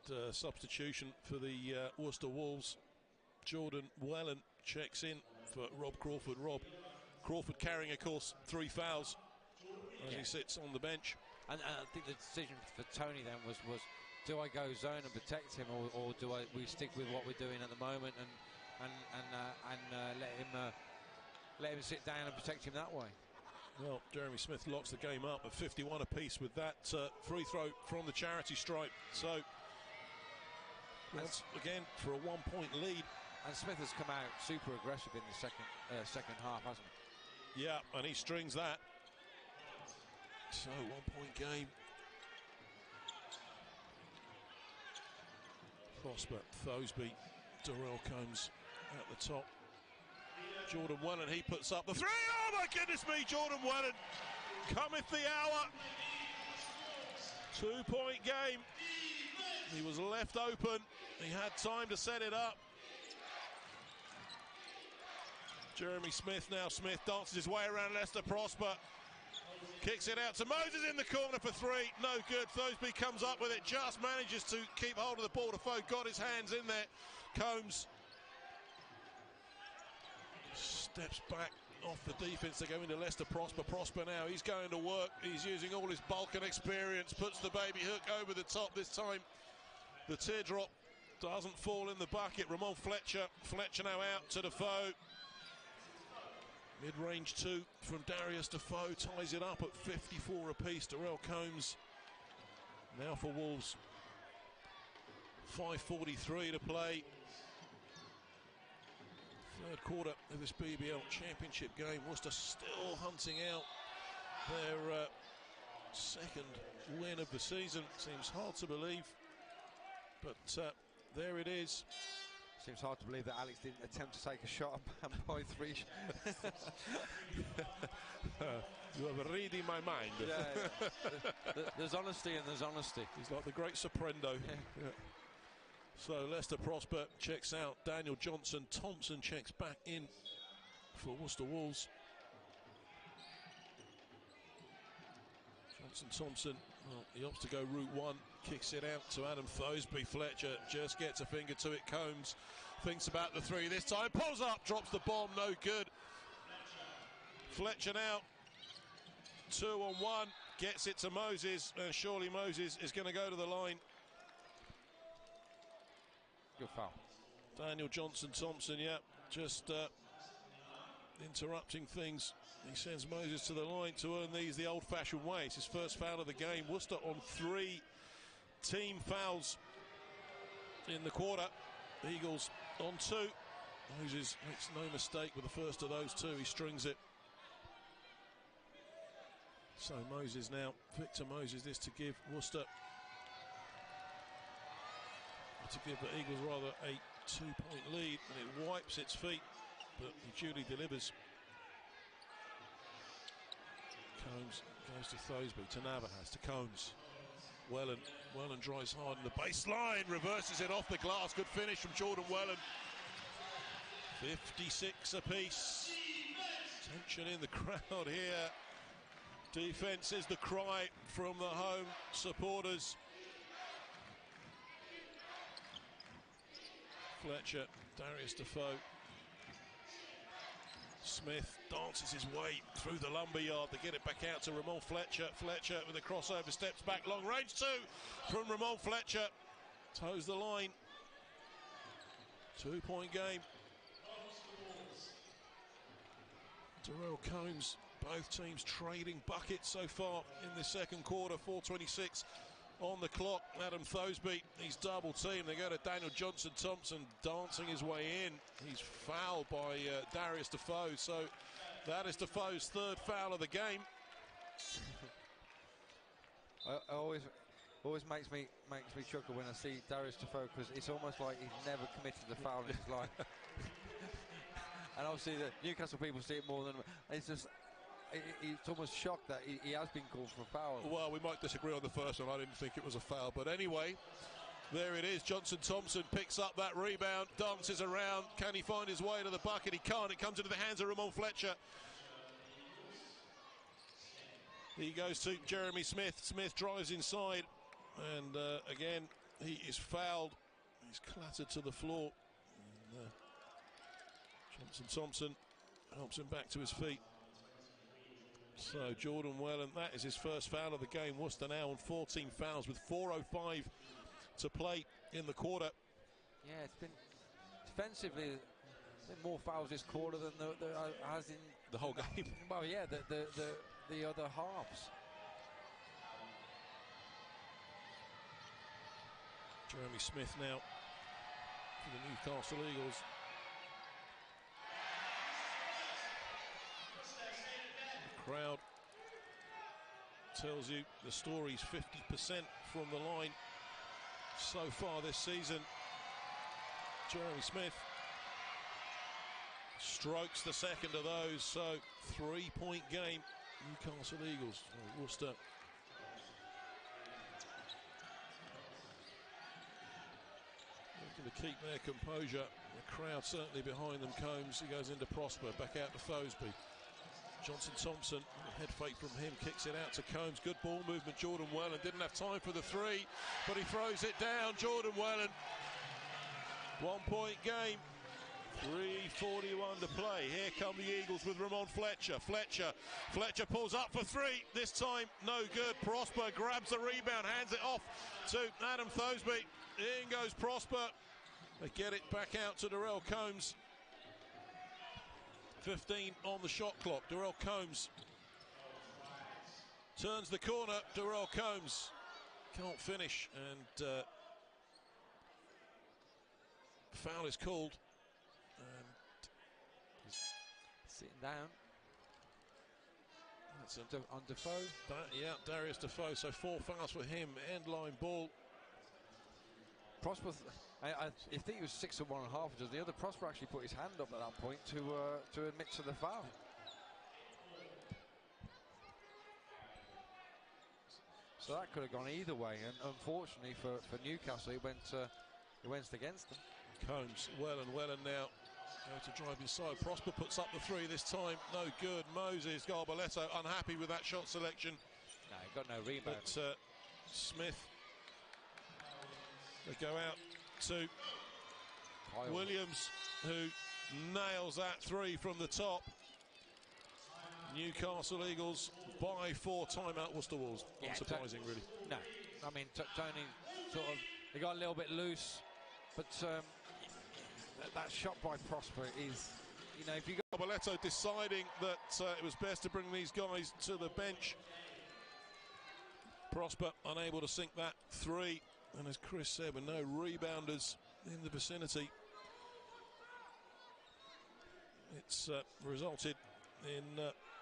And substitution for the Worcester Wolves. Jordan Wellen checks in for Rob Crawford. Rob Crawford carrying, of course, 3 fouls as he sits on the bench. And I think the decision for Tony then was do I go zone and protect him, or do we stick with what we're doing at the moment and let him sit down and protect him that way? Well, Jeremy Smith locks the game up at 51 apiece with that free throw from the charity stripe. So once again for a 1-point lead. And Smith has come out super aggressive in the second half, hasn't he? Yeah, and he strings that. So 1-point game. Prosper, Thosby, Darell Combs at the top. Jordan Wellen, he puts up the 3. Oh my goodness me, Jordan Wellen. Cometh the hour. 2-point game. He was left open. He had time to set it up. Jeremy Smith now. Smith dances his way around Leicester Prosper. Kicks it out to Moses in the corner for 3. No good. Thosby comes up with it. Just manages to keep hold of the ball. Defoe got his hands in there. Combs Steps back off the defence. They go into Leicester. Prosper now. He's going to work. He's using all his bulk and experience. Puts the baby hook over the top this time. The teardrop doesn't fall in the bucket. Ramon Fletcher. Fletcher now out to Defoe. Mid-range two from Darius Defoe. Ties it up at 54 apiece. Darell Combs now for Wolves. 5:43 to play. Third quarter of this BBL Championship game. Worcester still hunting out their second win of the season. Seems hard to believe, but there it is. Seems hard to believe that Alex didn't attempt to take a shot and by three. You have reading my mind. Yeah. There's honesty and there's honesty. He's like the great Soprendo. Yeah. So Leicester Prosper checks out. Daniel Thompson checks back in for Worcester Wolves. Thompson, well, he opts to go route one, kicks it out to Adam Thoseby. Fletcher just gets a finger to it. Combs thinks about the three this time, pulls up, drops the bomb, no good. Fletcher now 2-on-1, gets it to Moses, and surely Moses is going to go to the line. Good foul. Daniel Thompson, yeah, just interrupting things. He sends Moses to the line to earn these the old-fashioned way. It's his first foul of the game. Worcester on 3 team fouls in the quarter. Eagles on 2. Moses makes no mistake with the first of those 2. He strings it. So Moses now, Victor Moses, this to give Worcester, to give the Eagles rather a 2-point lead, and it wipes its feet, but he duly delivers. Combs goes to Thoseby, to Navahas, to Combs. Welland drives hard in the baseline, reverses it off the glass. Good finish from Jordan Welland. 56 apiece. Tension in the crowd here. Defense is the cry from the home supporters. Fletcher, Darius Defoe. Smith dances his way through the lumberyard to get it back out to Ramon Fletcher. Fletcher with a crossover, steps back, long range 2 from Ramon Fletcher. Toes the line. 2-point game. Darell Combs, both teams trading buckets so far in the second quarter. 4:26 on the clock. Adam Thoseby, he's double teamed. They go to Daniel Thompson dancing his way in. He's fouled by Darius Defoe. So that is Defoe's 3rd foul of the game. I always makes me chuckle when I see Darius Defoe, because it's almost like he's never committed a foul in his life. And obviously the Newcastle people see it more than it's just. It's almost shocked that he has been called for a foul. Well, we might disagree on the first one. I didn't think it was a foul, but anyway, there it is. Thompson picks up that rebound, dances around. Can he find his way to the bucket? He can't. It comes into the hands of Ramon Fletcher. He goes to Jeremy Smith. Smith drives inside, and again, he is fouled. He's clattered to the floor. And, Thompson helps him back to his feet. So Jordan Welland, that is his first foul of the game. Worcester now on 14 fouls with 4:05 to play in the quarter. Yeah, it's been defensively more fouls this quarter than there has in the whole game. Well, yeah, the other halves. Jeremy Smith now for the Newcastle Eagles. Crowd tells you the story's 50% from the line so far this season. Jeremy Smith strokes the second of those, so 3-point game. Newcastle Eagles, Worcester. Looking to keep their composure. The crowd certainly behind them. Combs, he goes into Prosper, back out to Thoseby. Thompson, head fake from him, kicks it out to Combs. Good ball movement. Jordan Welland didn't have time for the 3, but he throws it down. Jordan Welland, 1-point game. 3:41 to play. Here come the Eagles with Ramon Fletcher. Fletcher pulls up for three. This time, no good. Prosper grabs the rebound, hands it off to Adam Thosby. In goes Prosper. They get it back out to Darell Combs. 15 on the shot clock. Darell Combs turns the corner. Darell Combs can't finish, and foul is called. And he's sitting down. That's on Defoe. Yeah, Darius Defoe. So 4 fouls for him. End line ball. Prosper, I think he was 6 and 1.5. Does the other Prosper actually put his hand up at that point to admit to the foul? So that could have gone either way, and unfortunately for Newcastle, it went against them. Combs, Wellen now go to drive inside. Prosper puts up the three this time, no good. Moses, Garbaletto unhappy with that shot selection. No, he got no rebound. But Smith, they go out to Kyle Williams, who nails that three from the top. Newcastle Eagles by 4. Timeout Worcester Wolves. Yeah, unsurprising, really. No, I mean Tony sort of, they got a little bit loose, but that shot by Prosper is, you know, if you got Garbaletto deciding that it was best to bring these guys to the bench. Prosper unable to sink that three, and as Chris said, with no rebounders in the vicinity, it's resulted in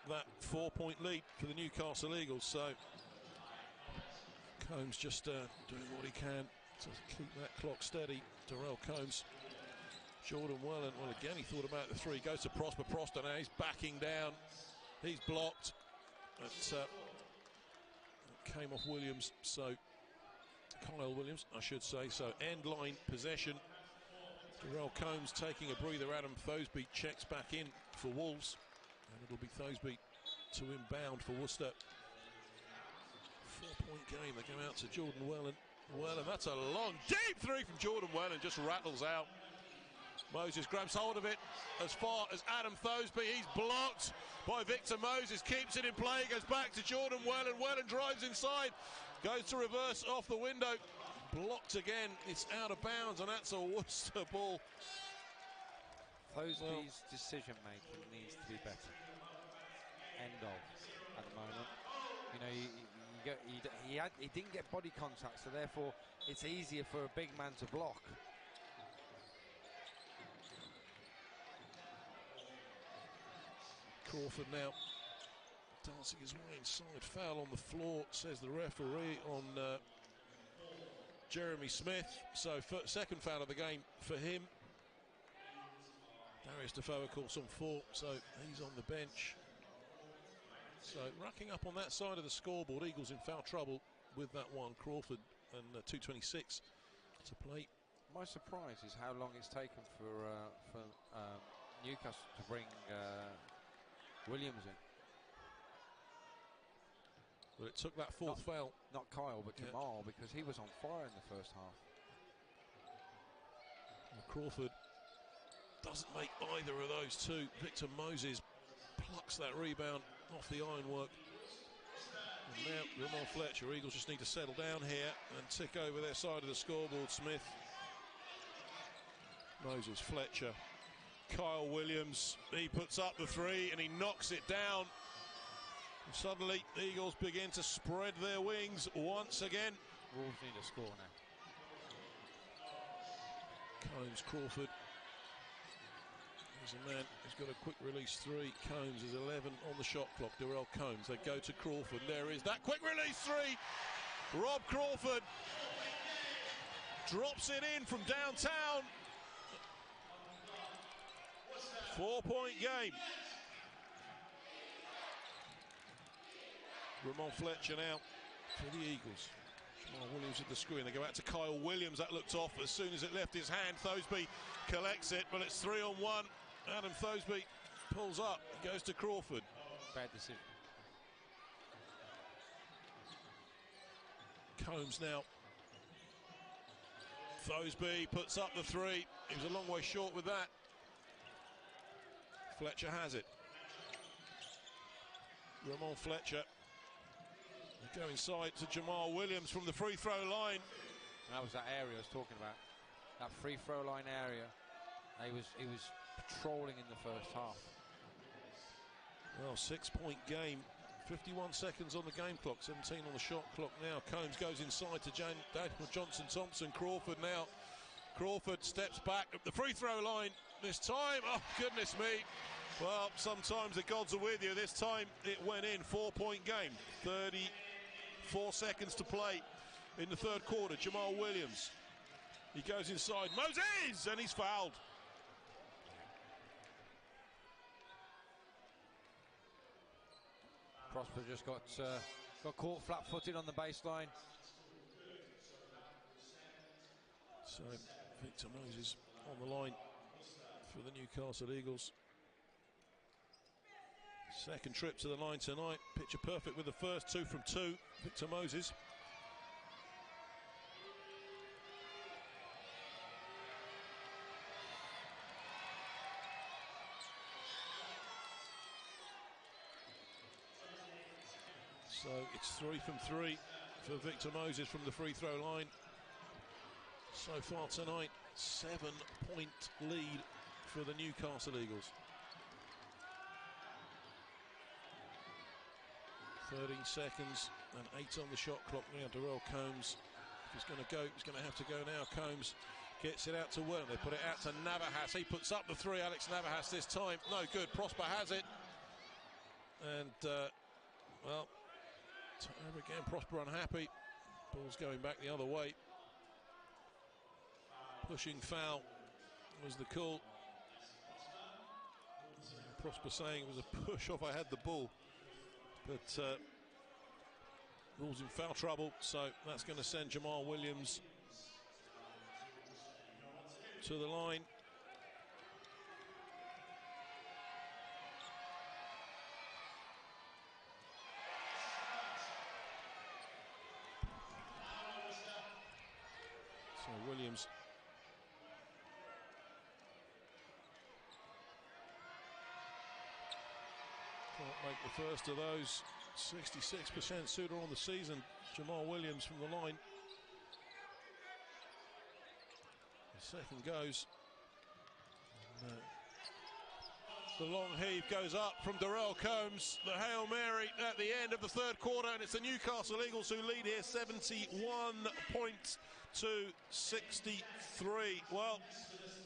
that 4-point lead for the Newcastle Eagles. So Combs just doing what he can to keep that clock steady. Darell Combs, Jordan Welland, well again he thought about the three, goes to Prosper. Prosper now, he's backing down, he's blocked, but came off Williams, so Kyle Williams I should say. So end line possession. Darell Combs taking a breather. Adam Thosby checks back in for Wolves, and it'll be Thosby to inbound for Worcester. 4-point game. They go out to Jordan Welland. That's a long, deep three from Jordan Welland, just rattles out. Moses grabs hold of it as far as Adam Thosby. He's blocked by Victor Moses, keeps it in play, goes back to Jordan Welland. Welland drives inside, goes to reverse off the window, blocked again. It's out of bounds, and that's a Worcester ball. Thosby's decision making needs to be better. End of at the moment. You know, he didn't get body contact, so therefore it's easier for a big man to block. Crawford now dancing his way inside. Foul on the floor, says the referee, on Jeremy Smith. So second foul of the game for him. Darius Defoe, of course, on 4, so he's on the bench. So racking up on that side of the scoreboard. Eagles in foul trouble with that one. Crawford and 2:26 to play. My surprise is how long it's taken for Newcastle to bring Williams in. Well, it took that fourth foul. Not Kyle, but Kamal, because he was on fire in the first half. Well, Crawford doesn't make either of those two. Victor Moses plucks that rebound off the ironwork. And now Ramon Fletcher. Eagles just need to settle down here and tick over their side of the scoreboard. Smith, Moses, Fletcher, Kyle Williams. He puts up the three and he knocks it down. And suddenly Eagles begin to spread their wings once again. Wolves need a score now. Combs, Crawford. There's a man who's got a quick release three. Combs is 11 on the shot clock. Darell Combs. They go to Crawford. There is that quick release three. Rob Crawford drops it in from downtown. 4-point game. Ramon Fletcher now for the Eagles. Jamal Williams at the screen. They go out to Kyle Williams. That looked off as soon as it left his hand. Thosby collects it, but it's 3-on-1. Adam Thosby pulls up, goes to Crawford. Bad decision. Combs now. Thosby puts up the three. He was a long way short with that. Fletcher has it. Ramon Fletcher. They go inside to Jamal Williams from the free throw line. That was that area I was talking about. That free throw line area. He was patrolling in the first half. Well, 6-point game. 51 seconds on the game clock, 17 on the shot clock now. Combs goes inside to Daniel Johnson-Thompson. Crawford now. Crawford steps back at the free throw line this time. Oh, goodness me. Well, sometimes the gods are with you. This time it went in. 4-point game. 34 seconds to play in the third quarter. Jamal Williams. He goes inside. Moses! And he's fouled. Prosper just got caught flat-footed on the baseline. So Victor Moses on the line for the Newcastle Eagles. Second trip to the line tonight. Picture perfect with the first 2 from 2. Victor Moses. So it's 3 from 3 for Victor Moses from the free throw line. So far tonight, 7-point lead for the Newcastle Eagles. 13 seconds and 8 on the shot clock now. Darell Combs, if he's going to go, he's going to have to go now. Combs gets it out to Werner. They put it out to Navahas. He puts up the 3. Alex Navahas this time. No good. Prosper has it. And, well, time again, Prosper unhappy. Ball's going back the other way. Pushing foul was the call. Prosper saying it was a push off. I had the ball. But Ball's in foul trouble, so that's going to send Jamal Williams to the line. So Williams can't make the first of those. 66% shooter on the season. Jamal Williams from the line. The second goes. And, the long heave goes up from Darell Combs. The Hail Mary at the end of the third quarter, and it's the Newcastle Eagles who lead here 71 points to 63. Well,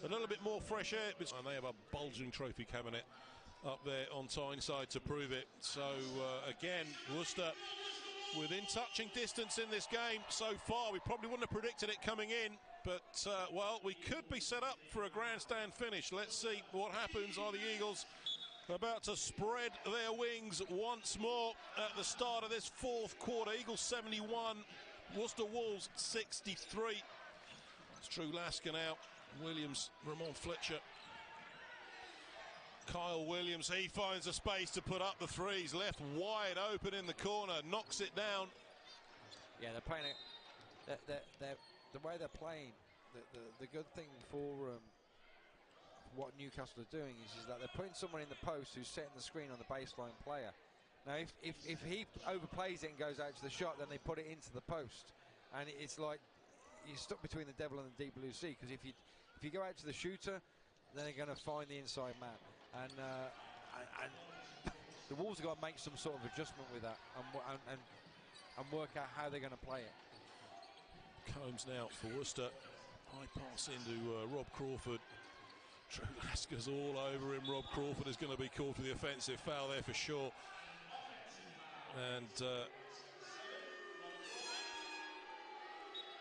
a little bit more fresh air. And they have a bulging trophy cabinet up there on Tyneside to prove it. So again, Worcester within touching distance in this game so far. We probably wouldn't have predicted it coming in, but well, we could be set up for a grandstand finish. Let's see what happens. Are the Eagles about to spread their wings once more at the start of this fourth quarter? Eagles 71, Worcester Wolves 63. It's Drew Lasker now. Williams, Ramon Fletcher, Kyle Williams, he finds a space to put up the threes, left wide open in the corner, knocks it down. Yeah, they're playing it. The way they're playing, the good thing for what Newcastle are doing is that they're putting someone in the post who's setting the screen on the baseline player. Now, if he overplays it and goes out to the shot, then they put it into the post, and it's like you're stuck between the devil and the deep blue sea. Because if you go out to the shooter, then they're going to find the inside man. And the Wolves have got to make some sort of adjustment with that and work out how they're going to play it. Combs now for Worcester. High pass into Rob Crawford. Drew Lasker's all over him. Rob Crawford is going to be called for the offensive foul there for sure. And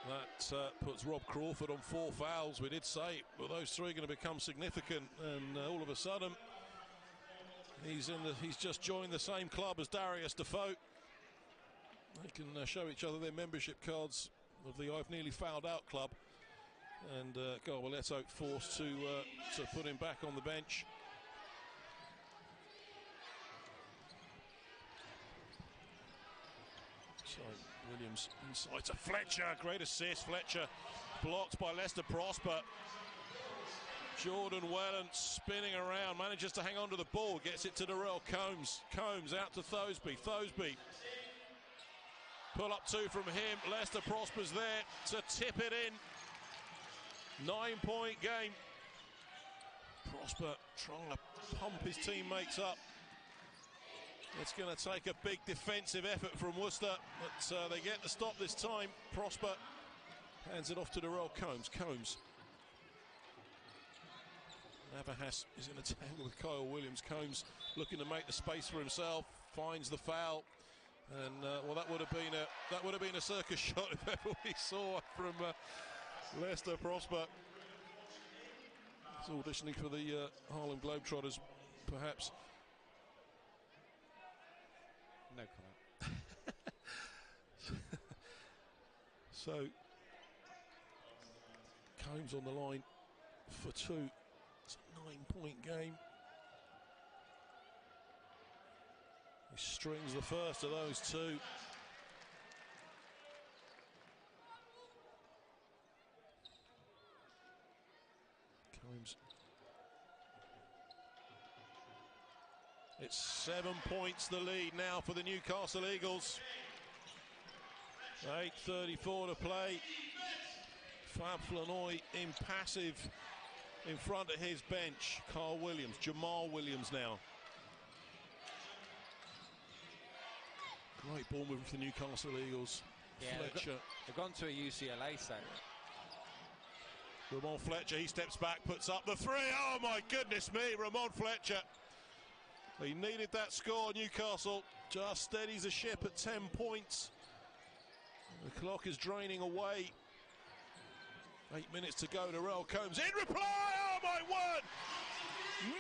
that puts Rob Crawford on 4 fouls. We did say, well, those 3 are going to become significant, and all of a sudden he's just joined the same club as Darius Defoe. They can show each other their membership cards of the I've Nearly Fouled Out club, and Garbaletto forced to put him back on the bench. So Williams inside to Fletcher, great assist. Fletcher blocked by Lester Prosper. Jordan Whelan spinning around, manages to hang on to the ball, gets it to Darell Combs. Combs out to Thosby. Thosby. Pull up 2 from him. Leicester Prosper's there to tip it in. 9-point game. Prosper trying to pump his teammates up. It's going to take a big defensive effort from Worcester, but they get the stop this time. Prosper hands it off to Darell Combs. Combs. Navahas is in a tangle with Kyle Williams. Combs looking to make the space for himself, finds the foul, and well, that would have been a circus shot if ever we saw from Leicester. Prosper. He's auditioning for the Harlem Globetrotters, perhaps. No comment. So Combs on the line for 2. It's a 9-point game. He strings the first of those 2. Combs. It's 7 points the lead now for the Newcastle Eagles. 8:34 to play. Fab Flanoy impassive in front of his bench. Carl Williams, Jamal Williams now. Great ball movement for the Newcastle Eagles. Yeah, Fletcher. They've gone to a UCLA set. Ramon Fletcher, he steps back, puts up the 3. Oh my goodness me, Ramon Fletcher. He needed that score. Newcastle just steadies the ship at 10 points. The clock is draining away. 8 minutes to go. Darell Combs in reply. Oh my word!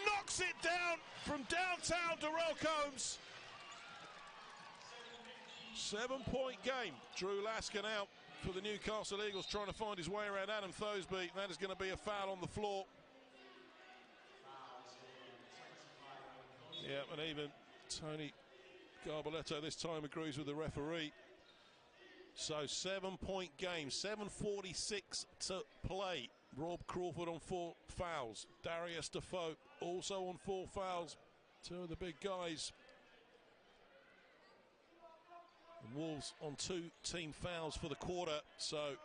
Knocks it down from downtown. Darell Combs. 7-point game. Drew Laskin out for the Newcastle Eagles, trying to find his way around Adam Thosby. That is going to be a foul on the floor. Yeah, and even Tony Garboletto this time agrees with the referee. So 7-point game, 7:46 to play. Rob Crawford on 4 fouls. Darius Defoe also on 4 fouls. 2 of the big guys. And Wolves on 2 team fouls for the quarter. So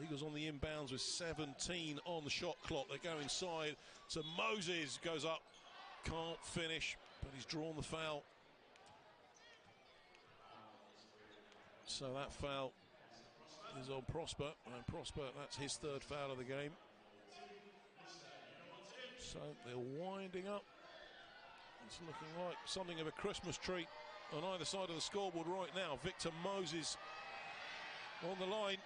Eagles on the inbounds with 17 on the shot clock. They go inside. So Moses goes up. Can't finish, but he's drawn the foul. So that foul is on Prosper, and Prosper, that's his 3rd foul of the game. So they're winding up. It's looking like something of a Christmas tree on either side of the scoreboard right now. Victor Moses on the line.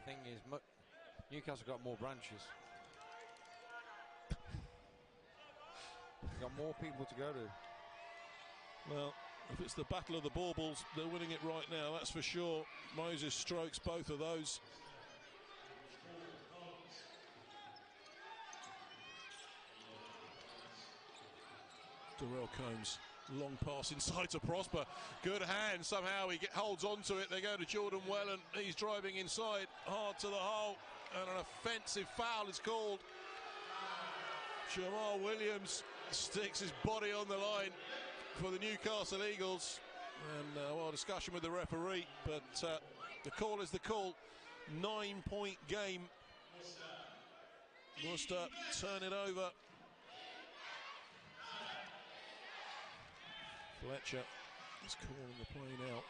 Thing is, Newcastle got more branches. Got more people to go to. Well, if it's the battle of the baubles, they're winning it right now, that's for sure. Moses strokes both of those. Darell Combs, long pass inside to Prosper. Good hand, somehow he holds on to it. They go to Jordan Whelan. He's driving inside, hard to the hole, and an offensive foul is called. Jamal Williams sticks his body on the line for the Newcastle Eagles, and well, discussion with the referee, but the call is the call. 9-point game. Worcester turn it over. Fletcher is calling the play now.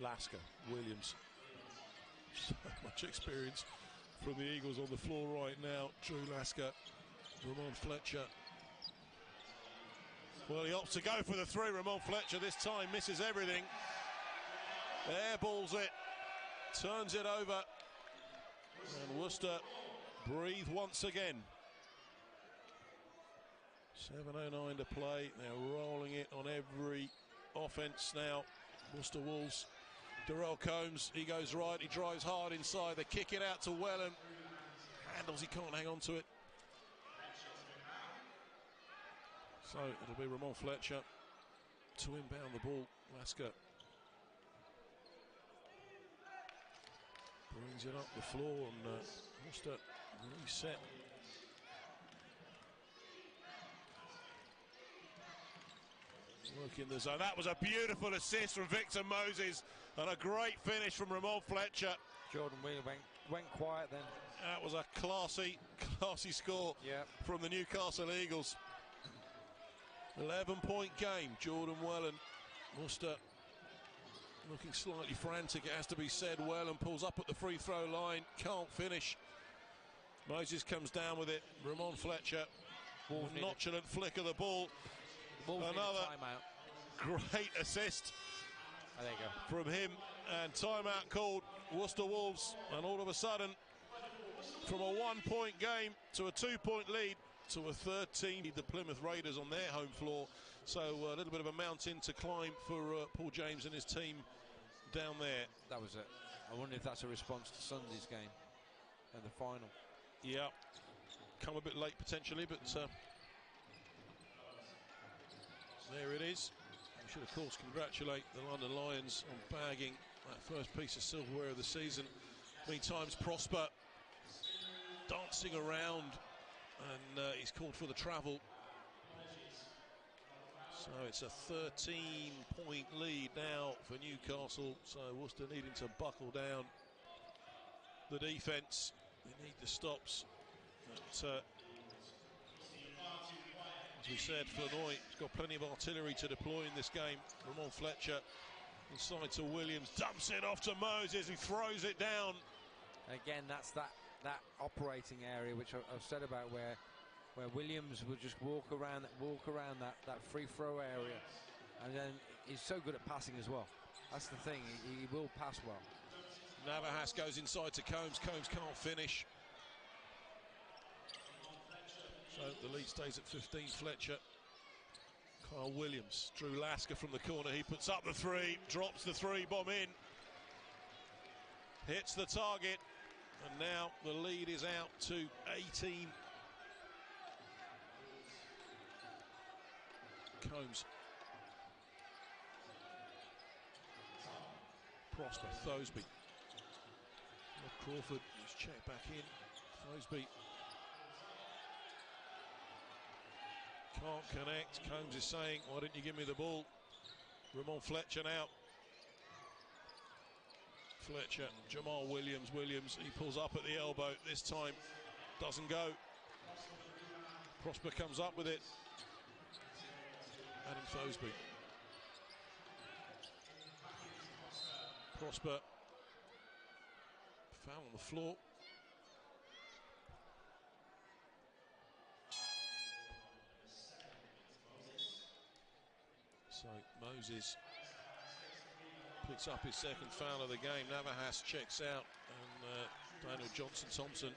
Lasker, Williams. So much experience from the Eagles on the floor right now. Drew Lasker, Ramon Fletcher. Well, he opts to go for the 3. Ramon Fletcher this time misses everything. Airballs it, turns it over, and Worcester breathe once again. 7:09 to play. They're rolling it on every offense now. Worcester Wolves. Darell Combs, he goes right, he drives hard inside. They kick it out to Whelan. Handles, he can't hang on to it. So it'll be Ramon Fletcher to inbound the ball. Lasker. Brings it up the floor and Worcester reset. Working the zone. That was a beautiful assist from Victor Moses and a great finish from Ramon Fletcher. Jordan Wheeler went quiet then. That was a classy score from the Newcastle Eagles. 11-point game. Jordan Whelan, Worcester looking slightly frantic, it has to be said. Whelan pulls up at the free throw line, can't finish. Moses comes down with it. Ramon Fletcher, nonchalant flick of the ball. Another great assist there you go. from him, and timeout called. Worcester Wolves, and all of a sudden, from a 1-point game to a 2-point lead to a 13. The Plymouth Raiders on their home floor, so a little bit of a mountain to climb for Paul James and his team down there. That was it. I wonder if that's a response to Sunday's game and the final. Yeah, come a bit late potentially, but there it is. We should of course congratulate the London Lions on bagging that first piece of silverware of the season. Meantime, Prosper dancing around, and he's called for the travel. So it's a 13-point lead now for Newcastle. So Worcester needing to buckle down the defence. They need the stops. But, as we said, Flanoy has got plenty of artillery to deploy in this game. Ramon Fletcher inside to Williams, dumps it off to Moses, who throws it down. Again, that's that operating area which I've said about where Williams will just walk around that free throw area, and then he's so good at passing as well. That's the thing, he will pass well. Navahas goes inside to Combs. Combs can't finish. So the lead stays at 15. Fletcher, Kyle Williams, Drew Lasker from the corner. He puts up the three, drops the three bomb in, hits the target, and now the lead is out to 18. Combs, Prosper, Thosby, Crawford is checked back in. Thosby can't connect. Combs is saying, why didn't you give me the ball? Ramon Fletcher now. Fletcher, Jamal Williams, he pulls up at the elbow. This time doesn't go. Prosper comes up with it. Adam Thosby. Prosper, foul on the floor. So Moses picks up his second foul of the game. Navahas checks out, and Daniel Johnson-Thompson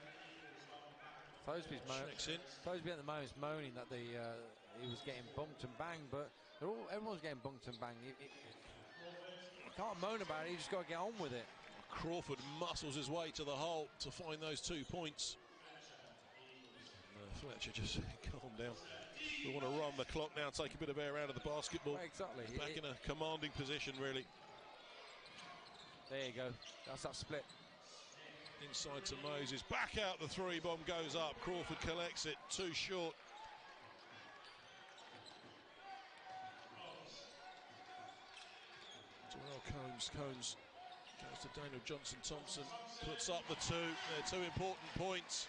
checks in. Thosby at the moment is moaning that he was getting bumped and banged, but everyone's getting bumped and banged. You can't moan about it, you just got to get on with it. Crawford muscles his way to the hole to find those 2 points. Fletcher just calm down. We want to run the clock now, take a bit of air out of the basketball. Well, exactly. Back in a commanding position, really. There you go. That's that split. Inside to Moses. Back out the three bomb goes up. Crawford collects it. Too short. Darell Combs goes to Daniel Johnson-Thompson. Puts up the two. They're 2 important points.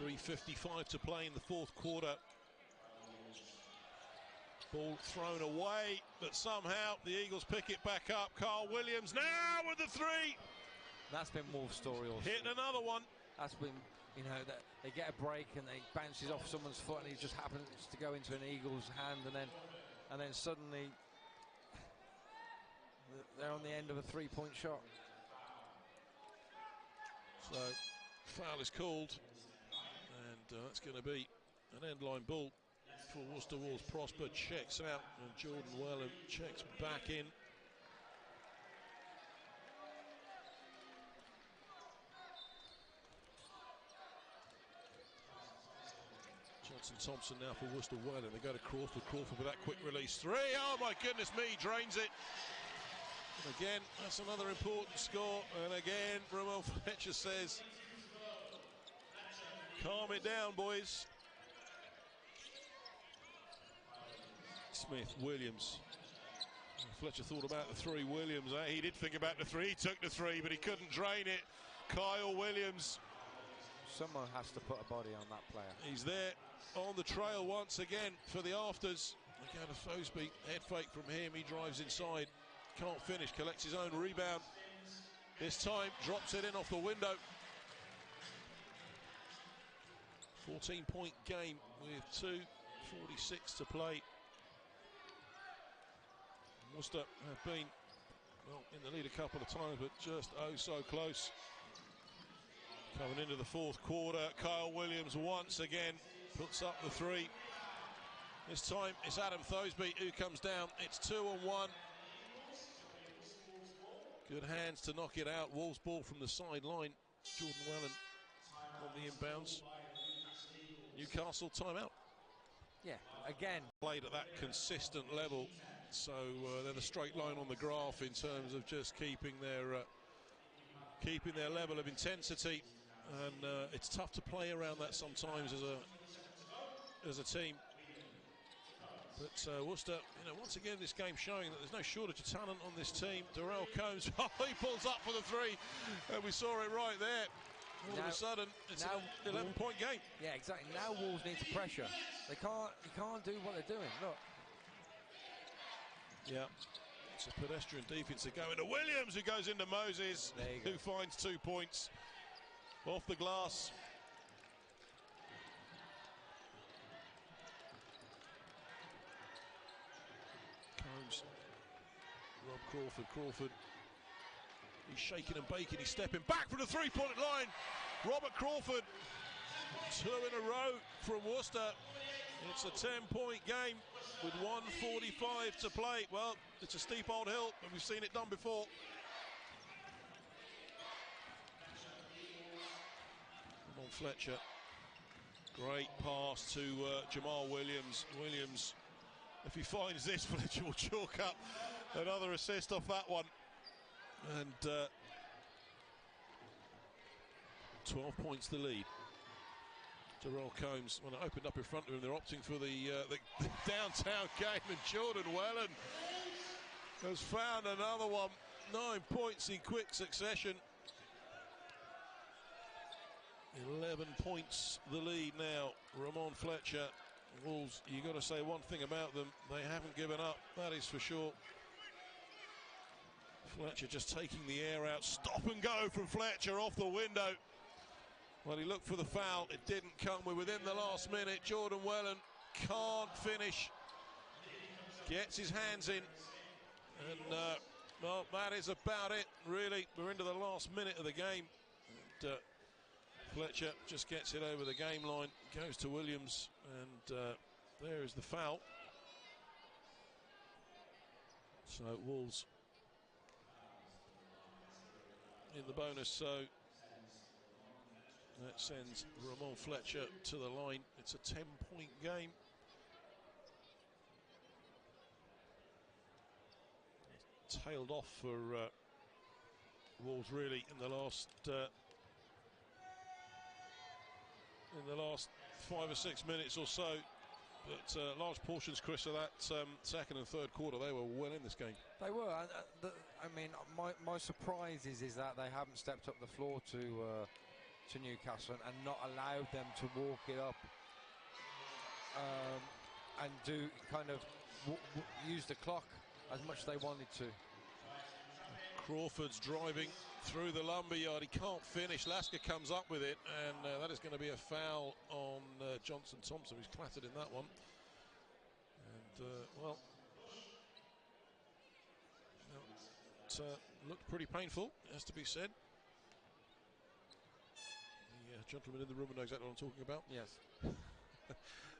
.355 to play in the fourth quarter. Ball thrown away, but somehow the Eagles pick it back up. Carl Williams now with the three. That's been Wolves' story also. Hit another one. That's been, that they get a break and they bounces off someone's foot and he just happens to go into an Eagles hand, and then suddenly they're on the end of a 3-point shot. So foul is called, and that's going to be an end line ball for Worcester Wolves. Prosper checks out, and Jordan Whelan checks back in. Johnson Thompson now for Worcester Welland. They go to Crawford. Crawford with that quick release three. Oh my goodness me, drains it. And again, that's another important score. And again, Ramon Fletcher says, calm it down, boys. Smith, Williams. Fletcher thought about the three. Williams, he did think about the three. He took the three, but he couldn't drain it. Kyle Williams. Someone has to put a body on that player. He's there on the trail once again for the afters. They go to Thosby. Head fake from him. He drives inside. Can't finish. Collects his own rebound. This time drops it in off the window. 14-point game with 2:46 to play. Worcester have been, well, in the lead a couple of times, but just oh so close. Coming into the fourth quarter, Kyle Williams once again puts up the three. This time it's Adam Thosby who comes down. It's 2-on-1. Good hands to knock it out. Wolves ball from the sideline. Jordan Welland on the inbounds. Newcastle timeout. Yeah, again. Played at that consistent level. So they're the straight line on the graph in terms of just keeping their level of intensity, and it's tough to play around that sometimes as a team. But Worcester, once again this game showing that there's no shortage of talent on this team. Darell Combs, he pulls up for the three, and we saw it right there. All of a sudden, it's an 11-point game. Yeah, exactly. Now Wolves need to pressure. You can't do what they're doing. Look. Yeah, it's a pedestrian defense to go into Williams, who goes into Moses, who finds 2 points off the glass. Combs, Rob Crawford, he's shaking and baking, he's stepping back from the three-point line. Robert Crawford, 2 in a row from Worcester. It's a 10-point game with 1:45 to play. Well, it's a steep old hill, and we've seen it done before. Come on, Fletcher. Great pass to Jamal Williams. Williams, if he finds this, Fletcher will chalk up another assist off that one. And 12 points the lead. Darell Combs, when it opened up in front of him, they're opting for the downtown game, and Jordan Welland has found another one. 9 points in quick succession. 11 points the lead now. Ramon Fletcher. Wolves, you got to say one thing about them, they haven't given up, that is for sure. Fletcher just taking the air out. Stop and go from Fletcher off the window. Well, he looked for the foul, it didn't come. We're within the last minute. Jordan Welland can't finish. Gets his hands in. And, well, that is about it, really. We're into the last minute of the game. And, Fletcher just gets it over the game line. Goes to Williams. And there is the foul. So, Wolves in the bonus, so that sends Ramon Fletcher to the line. It's a 10-point game. Tailed off for Wolves really in the last 5 or 6 minutes or so. But large portions, Chris, of that second and third quarter, they were well in this game. They were. I mean, my surprise is that they haven't stepped up the floor to Newcastle and not allowed them to walk it up and do kind of use the clock as much as they wanted to. Crawford's driving through the lumberyard. He can't finish. Lasker comes up with it, and that is going to be a foul on Johnson Thompson, who's clattered in that one. And, well, it looked pretty painful, it has to be said. The gentleman in the room knows exactly what I'm talking about. Yes.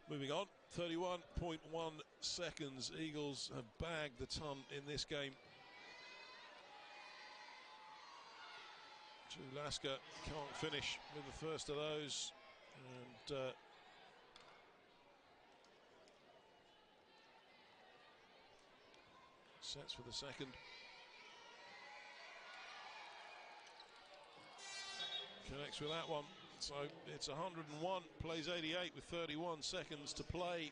Moving on, 31.1 seconds. Eagles have bagged the ton in this game. Lasker can't finish with the first of those, and Sets for the second. Connects with that one. So it's 101, plays 88 with 31 seconds to play.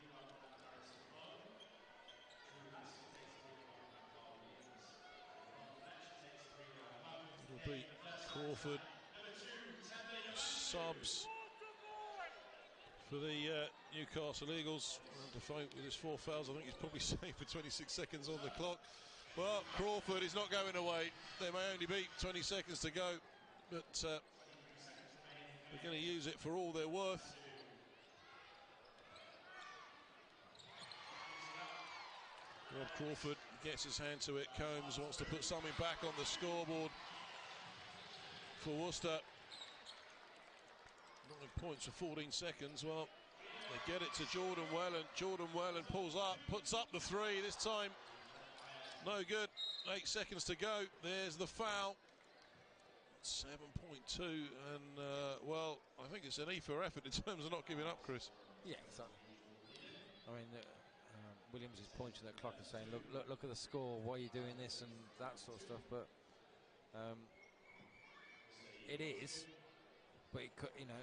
It'll be Crawford subs for the Newcastle Eagles. And Defoe with his 4 fouls, I think he's probably safe for 26 seconds on the clock. Well, Crawford is not going away. There may only be 20 seconds to go, but they're going to use it for all they're worth. Rob Crawford gets his hand to it. Combs wants to put something back on the scoreboard for Worcester. 9 points for 14 seconds. Well, they get it to Jordan Welland. Jordan Welland pulls up, puts up the 3. This time, no good. 8 seconds to go. There's the foul. 7.2, and well, I think it's an E for effort in terms of not giving up, Chris. Yeah, exactly. I mean, Williams is pointing at the clock and saying, look at the score, why are you doing this, and that sort of stuff. But it is. But it could, you know,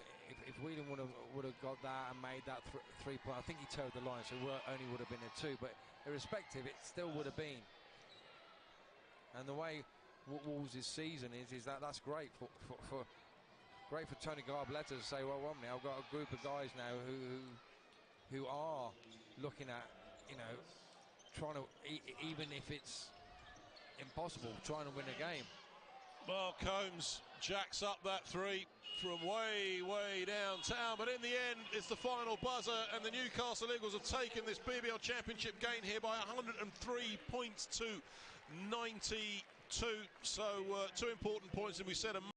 if Whelan would have got that and made that 3 point, I think he towed the line, so it only would have been a 2. But irrespective, it still would have been. And the way Wolves' season is that's great for Tony Garbletta to say, well, one minute, I've got a group of guys now who are looking at, you know, trying to, even if it's impossible, trying to win a game. Well, Combs jacks up that 3 from way downtown, but in the end, it's the final buzzer, and the Newcastle Eagles have taken this BBL Championship gain here by 103 points to 92. So 2 important points, and we said